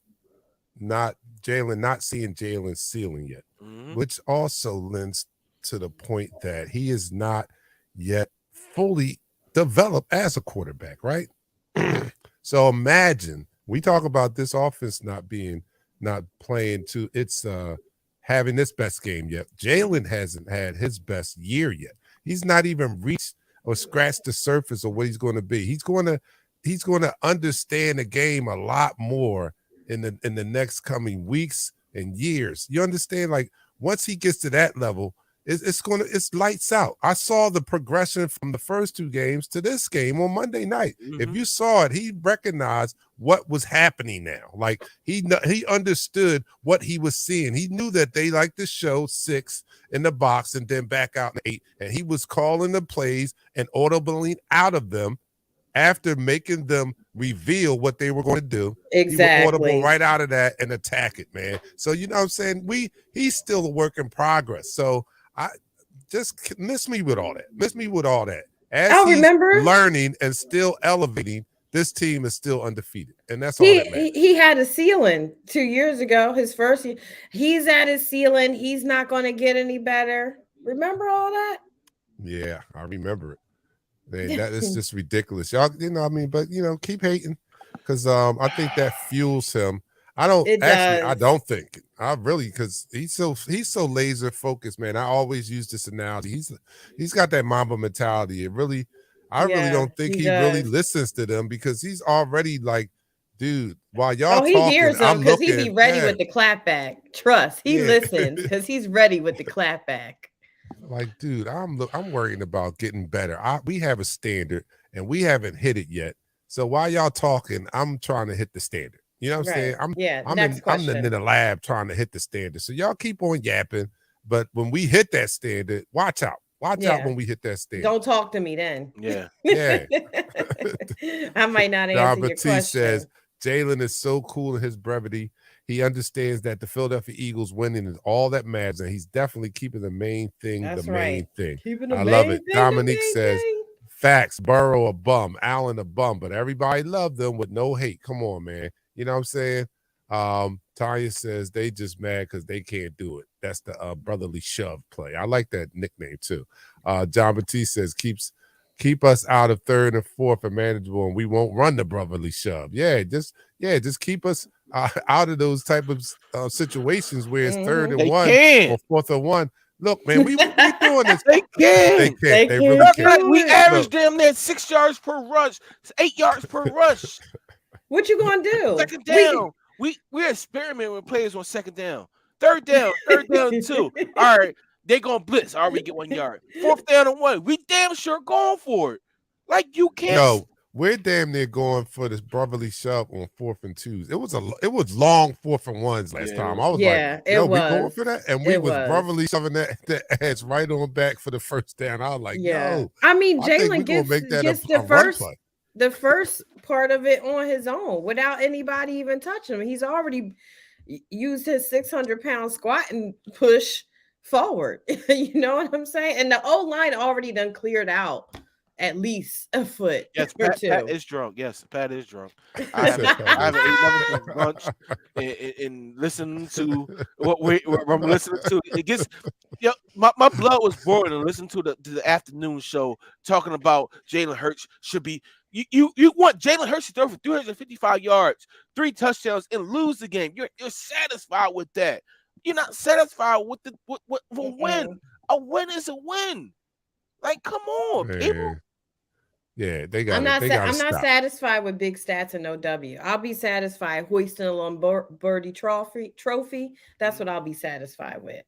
not seeing Jalen's ceiling yet, Mhm. which also lends to the point that he is not yet fully developed as a quarterback, right? So imagine we talk about this offense not playing to its having its best game yet. Jalen hasn't had his best year yet. He's not even reached or scratched the surface of what he's going to be. He's going to understand the game a lot more in the next coming weeks and years. You understand? Like once he gets to that level, it's lights out. I saw the progression from the first two games to this game on Monday night. If Mhm. you saw it, he recognized what was happening now. Like he understood what he was seeing. He knew that they like to show 6 in the box and then back out in 8, and he was calling the plays and audibling out of them after making them reveal what they were going to do. He would audible Exactly. right out of that and attack it, man. So you know what I'm saying? He's still a work in progress. So I just miss me with all that. Miss me with all that. As Oh, he's remember learning and still elevating, this team is still undefeated. And that's all that matters. he had a ceiling 2 years ago. His first year, he's at his ceiling. He's not going to get any better. Remember all that? Yeah, I remember it. Man, that is just ridiculous. Y'all, but keep hating. Because I think that fuels him. I It don't does. think. I really because he's so laser focused, man. I always use this analogy. He's got that Mamba mentality. I really Yeah, don't think he he really does. listens to them because he's already like, dude, while y'all Oh, he talking, hears them I'm because he be looking. ready Yeah, with the clapback. Trust, he yeah. listens because he's ready with the clapback. Like, dude, I'm worrying about getting better. We have a standard and we haven't hit it yet. So while y'all talking, I'm trying to hit the standard. You know what I'm saying? Right. Yeah. I'm Next in question. the lab trying to hit the standard. So y'all keep on yapping, but when we hit that standard, watch out. Watch out Yeah. when we hit that standard. Don't talk to me then. Yeah. Yeah. I might not John answer your Batiste says question. Jalen is so cool in his brevity. He understands that the Philadelphia Eagles winning is all that matters, and he's definitely keeping the main thing the That's main right. thing. Keeping the I love main it. thing the Dominique main says, thing. facts, Burrow a bum, Allen a bum, but everybody loved them with no hate. Come on, man. You know what I'm saying? Tanya says they just mad because they can't do it. That's the brotherly shove play. I like that nickname too. John Batiste says keep us out of third and fourth and manageable, and we won't run the brotherly shove. Just keep us out of those type of situations where it's third and They one can. or fourth and one. Look, man, we doing this. They They can. can't. They They really can't Last can't. night do we it. averaged Look, them there 6 yards per rush, 8 yards per rush. What you gonna do? Second down. We're experimenting with players on second down. Third down 2. All right, they gonna blitz. All right, we get 1 yard. Fourth down and 1. We damn sure going for it. Like you can't. yo, we're damn near going for this brotherly shove on 4th and 2s. It was long 4th and 1s last Yeah, it time. was. I was like, Yeah, yo, it we going was. for that, and we It was was. brotherly shoving that ass right on back for the first down. I was like, Yeah. yo, I mean, I think we're Jalen gonna gets make that gets a run play. the first part of it on his own without anybody even touching him. He's already used his 600-pound squat and push forward. You know what I'm saying? And the O line already done cleared out at least a foot Yes, or Pat two. is drunk. Yes, Pat is drunk. He I said haven't Pat I is. haven't ate nothing since lunch and listening to what I'm listening to. It gets my blood was boiling to listen to the afternoon show talking about Jalen Hurts should be you want Jalen Hurts to throw for 355 yards, 3 touchdowns, and lose the game. You're satisfied with that. You're not satisfied with with a win. Mm-mm. A win is a win. Like, come on, people. Man. Yeah, they I'm got it. not. They got to I'm not stop. satisfied with big stats and no W. I'll be satisfied hoisting a Lombardi trophy. Trophy. That's what I'll be satisfied with.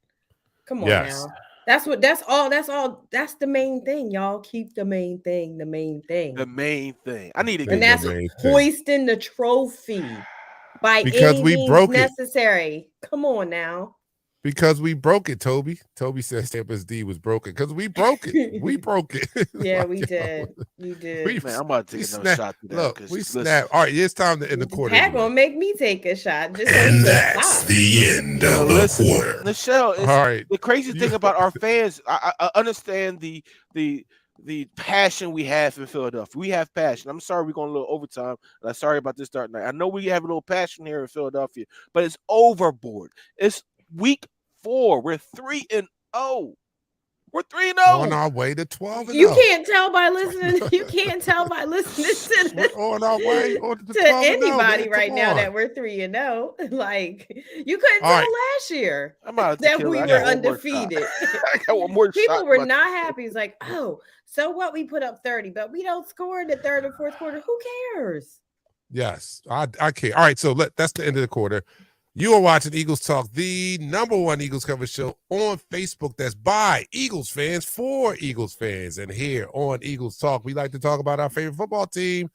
Come on Yes. now. That's what. That's all. That's all. That's the main thing, y'all. Keep the main thing. The main thing. The main thing. I need to And get The that's main thing. hoisting the trophy by Because any we means broke it. necessary. Come on now. Because we broke it, Toby. Toby says Tampa's D was broken because we broke it. We broke it. Yeah, Like, we yo, did. We did. Man, I'm about to we take another snap. shot to that. Look, 'Cause we listen, snap. All right, it's time to end the quarter. Pat Anyway. gonna make me take a shot just so he And can that's stop. the end you know, of the listen, quarter. Michelle, All right. the crazy thing You- about our fans, I understand the passion we have in Philadelphia. We have passion. I'm sorry we're going a little overtime. And I'm sorry about this start night. I know we have a little passion here in Philadelphia, but it's overboard. It's week 4. We're 3-0. We're 3-0. on our way to 12 and You 0. can't tell by listening. You can't tell by listening to We're on our way on to to 12 and 0, anybody man. right Come now on. that we're 3-0. Like you couldn't All tell right. last year I'm out of that tequila. we I were got one more shot. undefeated. I got one more People shot. were but- not happy. It's like, oh, so what? We put up 30, but we don't score in the third or fourth quarter. Who cares? Yes, I can't. All right, so that's the end of the quarter. You are watching Eagles Talk, the #1 Eagles coverage show on Facebook that's by Eagles fans for Eagles fans. And here on Eagles Talk, we like to talk about our favorite football team.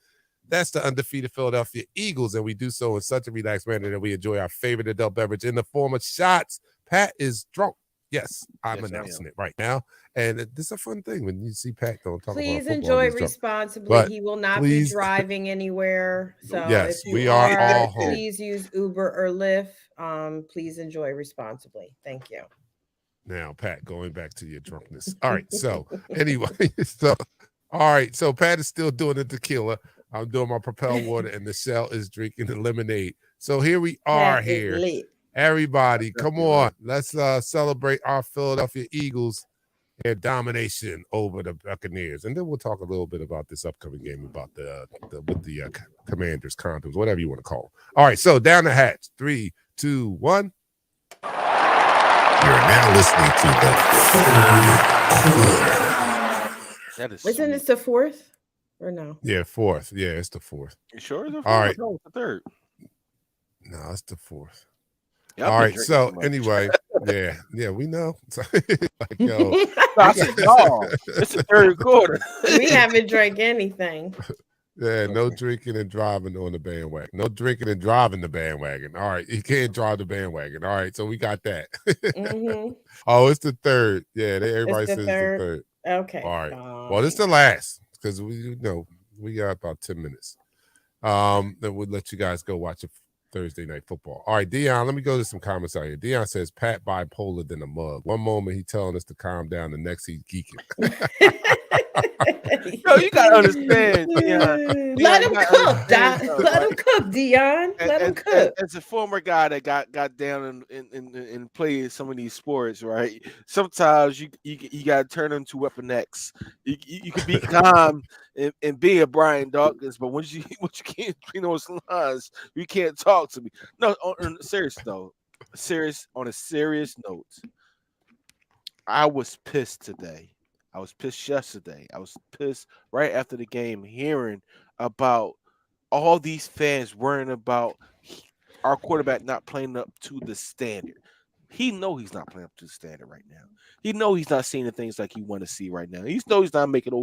That's the undefeated Philadelphia Eagles, and we do so in such a relaxed manner that we enjoy our favorite adult beverage in the form of shots. Pat is drunk. Yes, I'm Yes, I announcing am. it right now. And this is a fun thing when you see Pat don't talk Please about football. enjoy he's drunk. responsibly. But He will not please- be driving anywhere. So Yes, if you we are all home. please use Uber or Lyft. Please enjoy responsibly. Thank you. Now, Pat, going back to your drunkenness. All right, so anyway, so Pat is still doing the tequila. I'm doing my Propel water, and the Shell is drinking the lemonade. So here we are Pat is here. lit. Everybody, come on. Let's celebrate our Philadelphia Eagles and domination over the Buccaneers. And then we'll talk a little bit about this upcoming game about the Commanders, condoms, whatever you want to call them. All right, so down the hatch. 3, 2, 1. You're now listening to the third quarter. That is Isn't sweet. this the fourth or no? Yeah, 4th. Yeah, it's the 4th. You sure? It's the All right. fourth? No, it's the third. No, it's the 4th. Y'all All been right, drinking so too much. anyway, yeah, we know. Like, yo, No, I said, no, it's the third quarter. We haven't drank anything. yeah, no drinking and driving on the bandwagon. No drinking and driving the bandwagon. All right, you can't drive the bandwagon. All right, so we got that. Mhm. Oh, it's the third. Yeah, everybody the says third. it's the third. Okay. All right. Well, it's the last because we got about 10 minutes. Then we'll let you guys go watch a Thursday night football. All right, Dion, let me go to some comments out here. Dion says Pat bipolar than a mug. One moment he telling us to calm down, the next he's geeking. Yo, you gotta understand, Dion. Let him you gotta cook, understand Don. something, Let him right? cook, Dion. Let him cook. As a former guy that got down and played some of these sports, right? Sometimes you gotta turn into Weapon X. You can be calm and be a Brian Dawkins, but once you can't between those lines, you can't talk to me. No, on a serious though. On a serious note, I was pissed today. I was pissed yesterday. I was pissed right after the game, hearing about all these fans worrying about our quarterback not playing up to the standard. He know he's not playing up to the standard right now. He know he's not seeing the things like he want to see right now. He know he's not making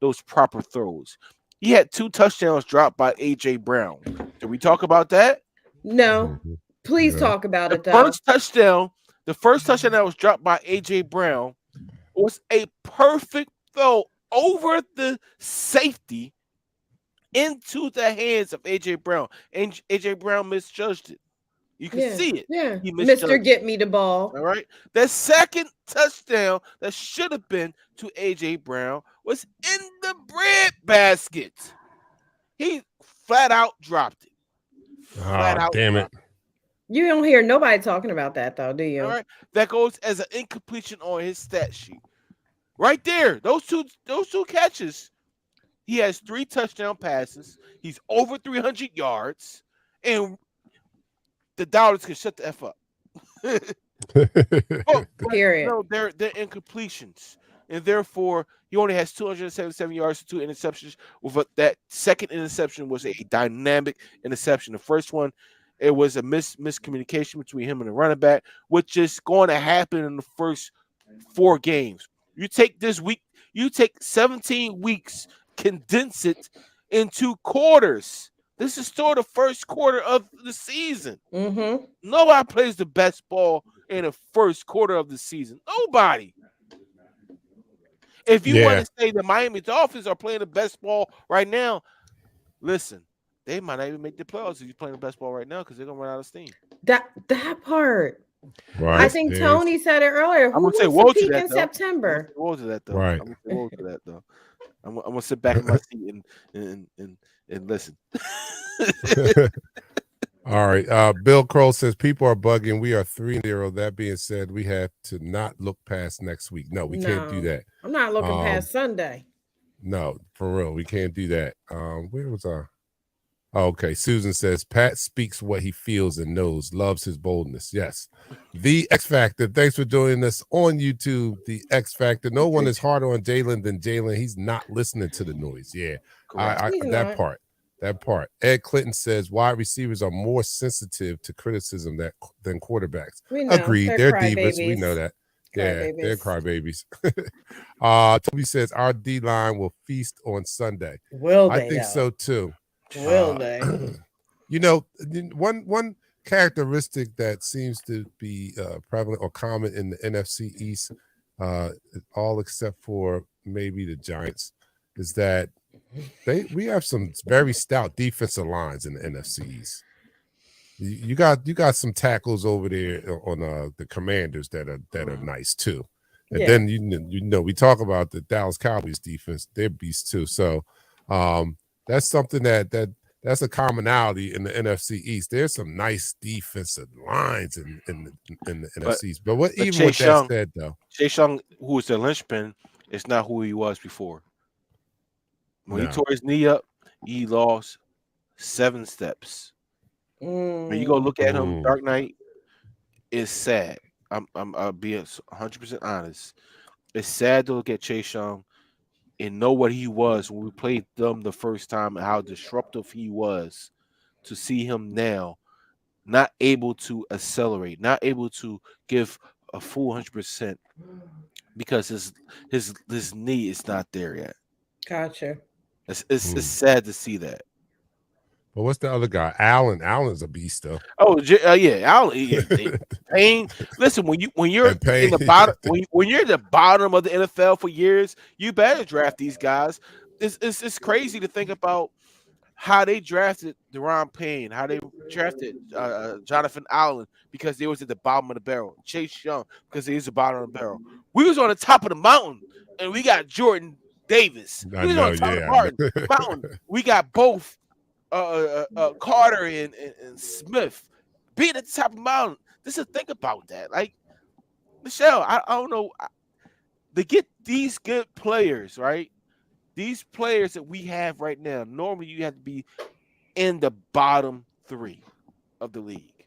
those proper throws. He had 2 touchdowns dropped by AJ Brown. Did we talk about that? No, please Yeah. talk about The it though. first touchdown that was dropped by AJ Brown was a perfect throw over the safety into the hands of AJ Brown, and AJ Brown misjudged it. You can see it. Yeah. He Mr. misjudged. Get me the ball. All right. That second touchdown that should have been to AJ Brown was in the bread basket. He flat out dropped it. Flat out damn it. dropped it. You don't hear nobody talking about that though, do you? All right. That goes as an incompletion on his stat sheet. Right there. Those two catches. He has 3 touchdown passes. He's over 300 yards. And the Doubters can shut the F up. Period. No, they're incompletions. And therefore, he only has 277 yards to 2 interceptions. With that second interception was a dynamic interception. The first one, it was a miscommunication between him and the running back, which is going to happen in the first 4 games. You take this week, you take 17 weeks, condense it into quarters. This is still the first quarter of the season. Mm-hmm. Nobody plays the best ball in the first quarter of the season. Nobody. If you want to say the Miami Dolphins are playing the best ball right now, listen, they might not even make the playoffs if you're playing the best ball right now because they're gonna run out of steam. That part. Right. I think Tony said it earlier. I'm Who gonna say wants woe to to peak that in though. September? Woe to that though. Right. I'm gonna say woe to that though. I'm gonna sit back in my seat and listen. All right. Bill Kroll says people are bugging. We are 3-0. That being said, we have to not look past next week. No, we can't do that. I'm not looking past Sunday. No, for real. We can't do that. Where was I? Oh, okay. Susan says Pat speaks what he feels and knows, loves his boldness. Yes. The X Factor. Thanks for joining us on YouTube. The X Factor. No one is harder on Jalen than Jalen. He's not listening to the noise. Yeah. That part. Ed Clinton says wide receivers are more sensitive to criticism than quarterbacks. Agreed. They're divas. We know that. Yeah, they're crybabies. Toby says our D line will feast on Sunday. Will they? I think so too. Will they? You know, one characteristic that seems to be prevalent or common in the NFC East, all except for maybe the Giants, is that we have some very stout defensive lines in the NFC East. You got some tackles over there on the Commanders that are nice too. And then you know we talk about the Dallas Cowboys defense; they're beasts too. So that's something that's a commonality in the NFC East. There's some nice defensive lines in the NFC East. But with that said, though, Chase Young, who is the linchpin, is not who he was before. When he tore his knee up, he lost 7 steps. When you go look at him, Dark Knight, it's sad. I'll be 100% honest. It's sad to look at Chase Young and know what he was when we played them the first time and how disruptive he was, to see him now not able to accelerate, not able to give a full 100% because his knee is not there yet. Gotcha. It's sad to see that. But what's the other guy? Allen. Allen's a beast, though. Oh yeah, Allen. Yeah, Payne. Listen, when you're in the bottom, when you're at the bottom of the NFL for years, you better draft these guys. It's crazy to think about how they drafted Deron Payne, how they drafted Jonathan Allen because they was at the bottom of the barrel. Chase Young because he was the bottom of the barrel. We was on the top of the mountain, and we got Jordan Davis. We was on the top of the mountain. We got both. Carter and Smith being at the top of the mountain. Just to think about that. Like, Michelle, I don't know. To get these good players, right? These players that we have right now, normally you have to be in the bottom 3 of the league.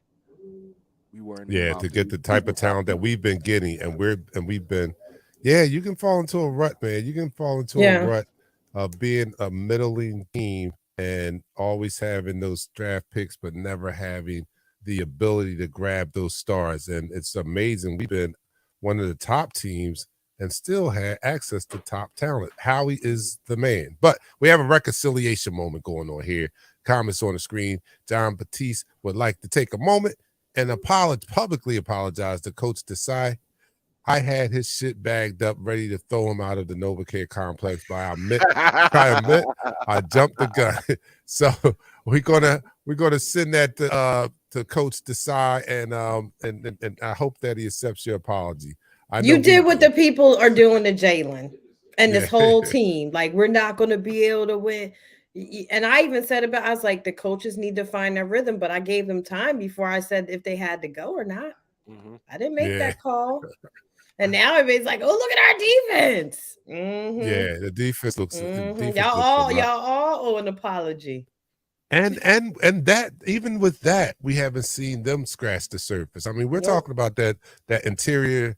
We were in the to get the type of talent that we've been getting, and we've been. Yeah, you can fall into a rut, man. You can fall into a rut of being a middling team and always having those draft picks, but never having the ability to grab those stars. And it's amazing. We've been one of the top teams and still had access to top talent. Howie is the man. But we have a reconciliation moment going on here. Comments on the screen. John Batiste would like to take a moment and publicly apologize to Coach Desai. I had his shit bagged up, ready to throw him out of the NovaCare complex, but I admit I jumped the gun. So we're gonna send that to Coach Desai, and I hope that he accepts your apology. I know You we did what do. the people are doing to Jalen and this Yeah. whole team. Like, we're not going to be able to win. And I even said about, I was like, the coaches need to find their rhythm, but I gave them time before I said if they had to go or not. Mm-hmm. I didn't make Yeah. that call. And now everybody's like, oh, look at our defense. Mm-hmm. Yeah. The defense looks Mm-hmm. a lot. Y'all all owe an apology. And that even with that, we haven't seen them scratch the surface. I mean, we're Nope. talking about that interior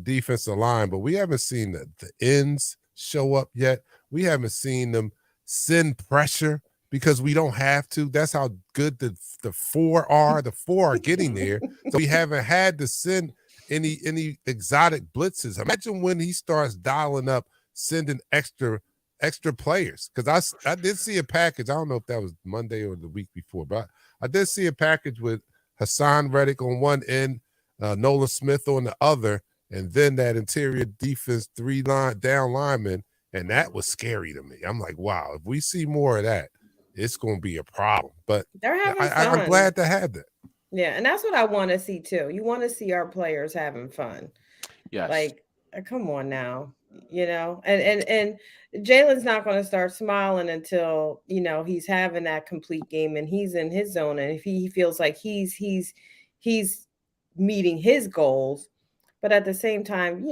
defensive line, but we haven't seen the ends show up yet. We haven't seen them send pressure because we don't have to. That's how good the four are. The four are getting there, so we haven't had to send any exotic blitzes. Imagine when he starts dialing up, sending extra players, because I did see a package. I don't know if that was Monday or the week before, but I did see a package with Hassan Reddick on one end, Nolan Smith on the other, and then that interior defense down lineman, and that was scary to me. I'm like, wow, if we see more of that, it's going to be a problem. But They're having fun. I'm glad to have that. Yeah, and that's what I want to see too. You want to see our players having fun. Yes. Like, come on now, and Jalen's not going to start smiling until he's having that complete game and he's in his zone, and if he feels like he's meeting his goals. But at the same time,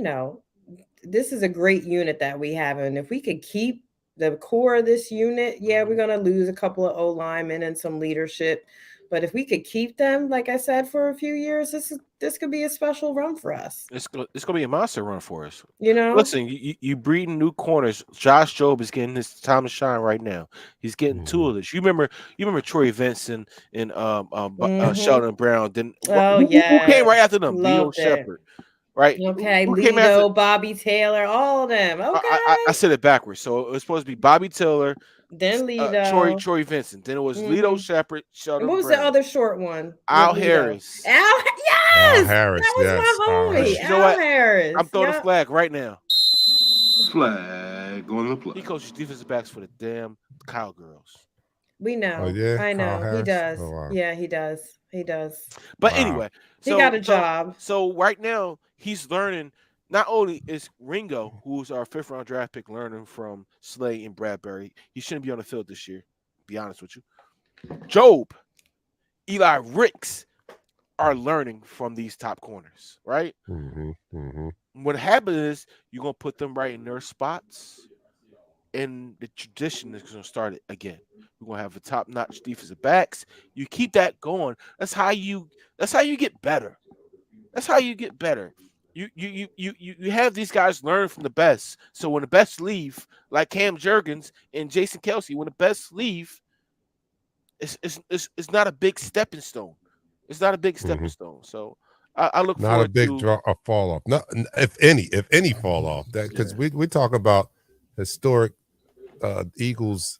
this is a great unit that we have, and if we could keep the core of this unit, yeah, we're going to lose a couple of O linemen and some leadership. But if we could keep them, like I said, for a few years, this could be a special run for us. It's gonna be a monster run for us. Listen, you breeding new corners. Josh Jobe is getting his time to shine right now. He's getting two of this. You remember Troy Vincent and Sheldon Brown. Then who came right after them? Lito Shepherd. Right. Okay, who Lito, Bobby Taylor, all of them. Okay. I said it backwards. So it was supposed to be Bobby Taylor, then Lito, Troy Vincent. Then it was Lito Shepherd, Sheldon. What was Brown. the other short one? Al Harris. Yes, Harris, that was my homie. You know what? Harris. I'm throwing a flag right now. Flag on the play. He coaches defensive backs for the damn Cowgirls. We know. Oh, yeah? I know. He does. Oh, wow. Yeah, he does. He does. But anyway, he got a job. So right now he's learning. Not only is Ringo, who's our 5th round draft pick, learning from Slay and Bradbury. He shouldn't be on the field this year. To be honest with you, Jobe, Eli Ricks are learning from these top corners. Right. What happens is you're gonna put them right in their spots, and the tradition is gonna start it again. We're gonna have a top-notch defensive backs. You keep that going. That's how you get better. That's how you get better. You have these guys learn from the best. So when the best leave, like Cam Jurgens and Jason Kelsey, when the best leave, it's not a big stepping stone. It's not a big stepping stone. So I look not forward a big to a fall off. Not if any fall off. That because we talk about historic Eagles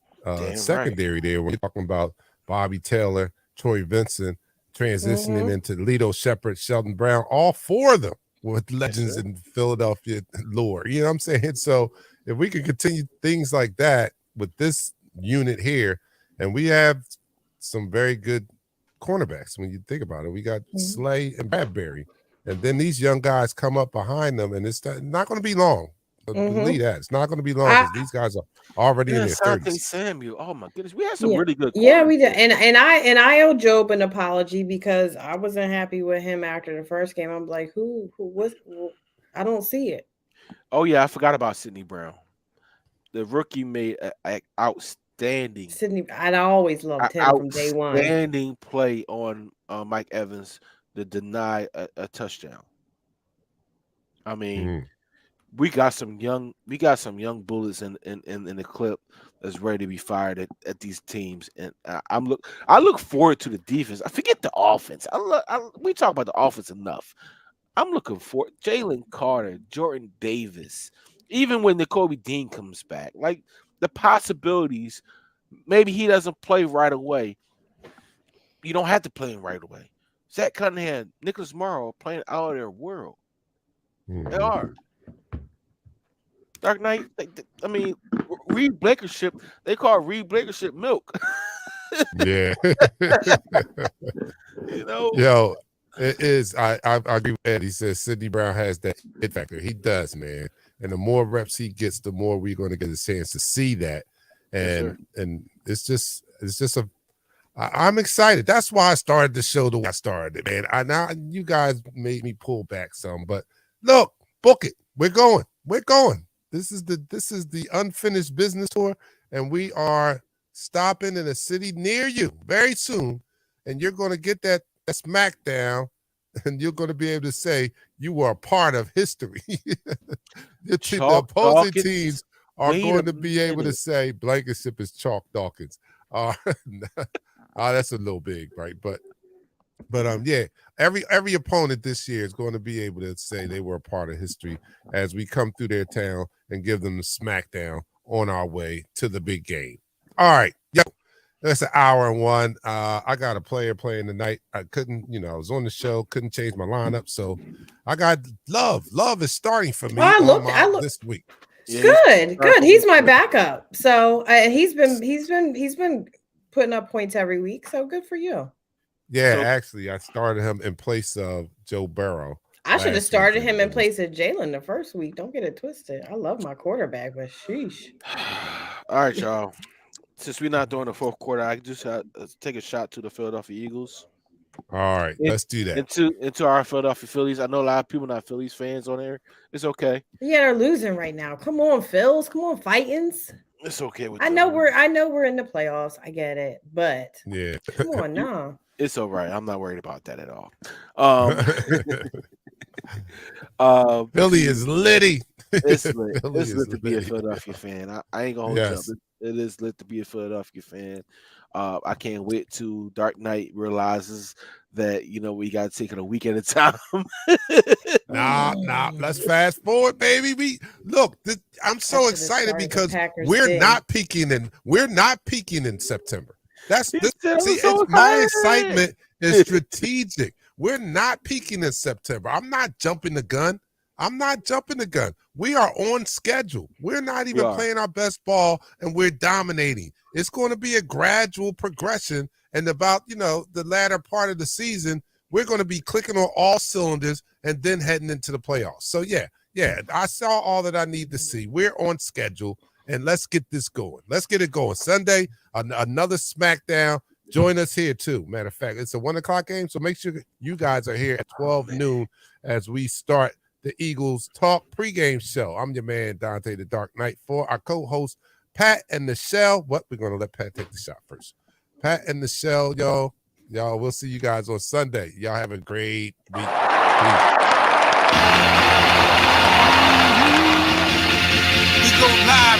secondary there. We're talking about Bobby Taylor, Troy Vincent transitioning into Lito Shepherd, Sheldon Brown, all 4 of them with legends in Philadelphia lore. You know what I'm saying? So if we can continue things like that with this unit here, and we have some very good cornerbacks when you think about it. We got Slay and Bradbury, and then these young guys come up behind them, and it's not going to be long. Believe that. It's not going to be long because these guys are already in their 30s. Samuel. Oh my goodness, we had some really good. Yeah, we did, and I owe Jobe an apology because I wasn't happy with him after the first game. I'm like, who was? I don't see it. Oh yeah, I forgot about Sidney Brown. The rookie made an outstanding. Sidney, I always loved him from day one. Outstanding play on Mike Evans to deny a touchdown. I mean. We got some young bullets in the clip that's ready to be fired at these teams, and I look forward to the defense. I forget the offense. We talk about the offense enough. I'm looking for Jalen Carter, Jordan Davis, even when Nakobe Dean comes back. Like the possibilities, maybe he doesn't play right away. You don't have to play him right away. Zach Cunningham, Nicholas Morrow are playing out of their world. They are. Dark Knight, I mean, Reed Blankenship, they call Reed Blankenship milk. Yeah. You know, Yo, it is. I agree with Ed. He says Sidney Brown has that hit factor. He does, man. And the more reps he gets, the more we're going to get a chance to see that. Yes, sir. And it's just I'm excited. That's why I started the show the way I started it, man. Now you guys made me pull back some, but look, book it. We're going. This is the unfinished business tour, and we are stopping in a city near you very soon, and you're going to get that smackdown, and you're going to be able to say you were a part of history. The opposing teams are going to be able to say Blankenship is Chalk Dawkins. That's a little big, right? But yeah, every opponent this year is going to be able to say they were a part of history as we come through their town and give them the smackdown on our way to the big game. All right, yo, that's an hour and one. I got a player playing tonight. I couldn't, I was on the show, couldn't change my lineup, so I got Love. Love is starting for me this week. Yeah, good. He's my backup, so he's been putting up points every week. So good for you. Yeah, actually, I started him in place of Joe Burrow. I should have started him in place of Jalen the first week. Don't get it twisted. I love my quarterback, but sheesh. All right, y'all. Since we're not doing the fourth quarter, I just take a shot to the Philadelphia Eagles. All right, let's do that. Into our Philadelphia Phillies. I know a lot of people not Phillies fans on there. It's okay. Yeah, they're losing right now. Come on, Phils. Come on, Fightins. It's okay with I know we're in the playoffs. I get it, but yeah, come on now. It's all right. I'm not worried about that at all. Philly is litty. It's lit. It's lit to be a Philadelphia fan. I ain't gonna hold you up. It is lit to be a Philadelphia fan. I can't wait till Dark Knight realizes that we got to take it a week at a time. Nah. Let's fast forward, baby. I'm so excited because we're not peaking in September. My excitement is strategic. We're not peaking in September. I'm not jumping the gun. We are on schedule. We're not even playing our best ball, and we're dominating. It's going to be a gradual progression, and about the latter part of the season, we're going to be clicking on all cylinders and then heading into the playoffs. So yeah, I saw all that I need to see. We're on schedule, and let's get this going. Let's get it going. Sunday, another SmackDown. Join us here too. Matter of fact, it's a 1:00 game, so make sure you guys are here at 12 noon as we start the Eagles Talk pregame show. I'm your man, Dante the Dark Knight, for our co-host, Pat and Nichelle. We're going to let Pat take the shot first. Pat and Nichelle, y'all, we'll see you guys on Sunday. Y'all have a great week. We go live.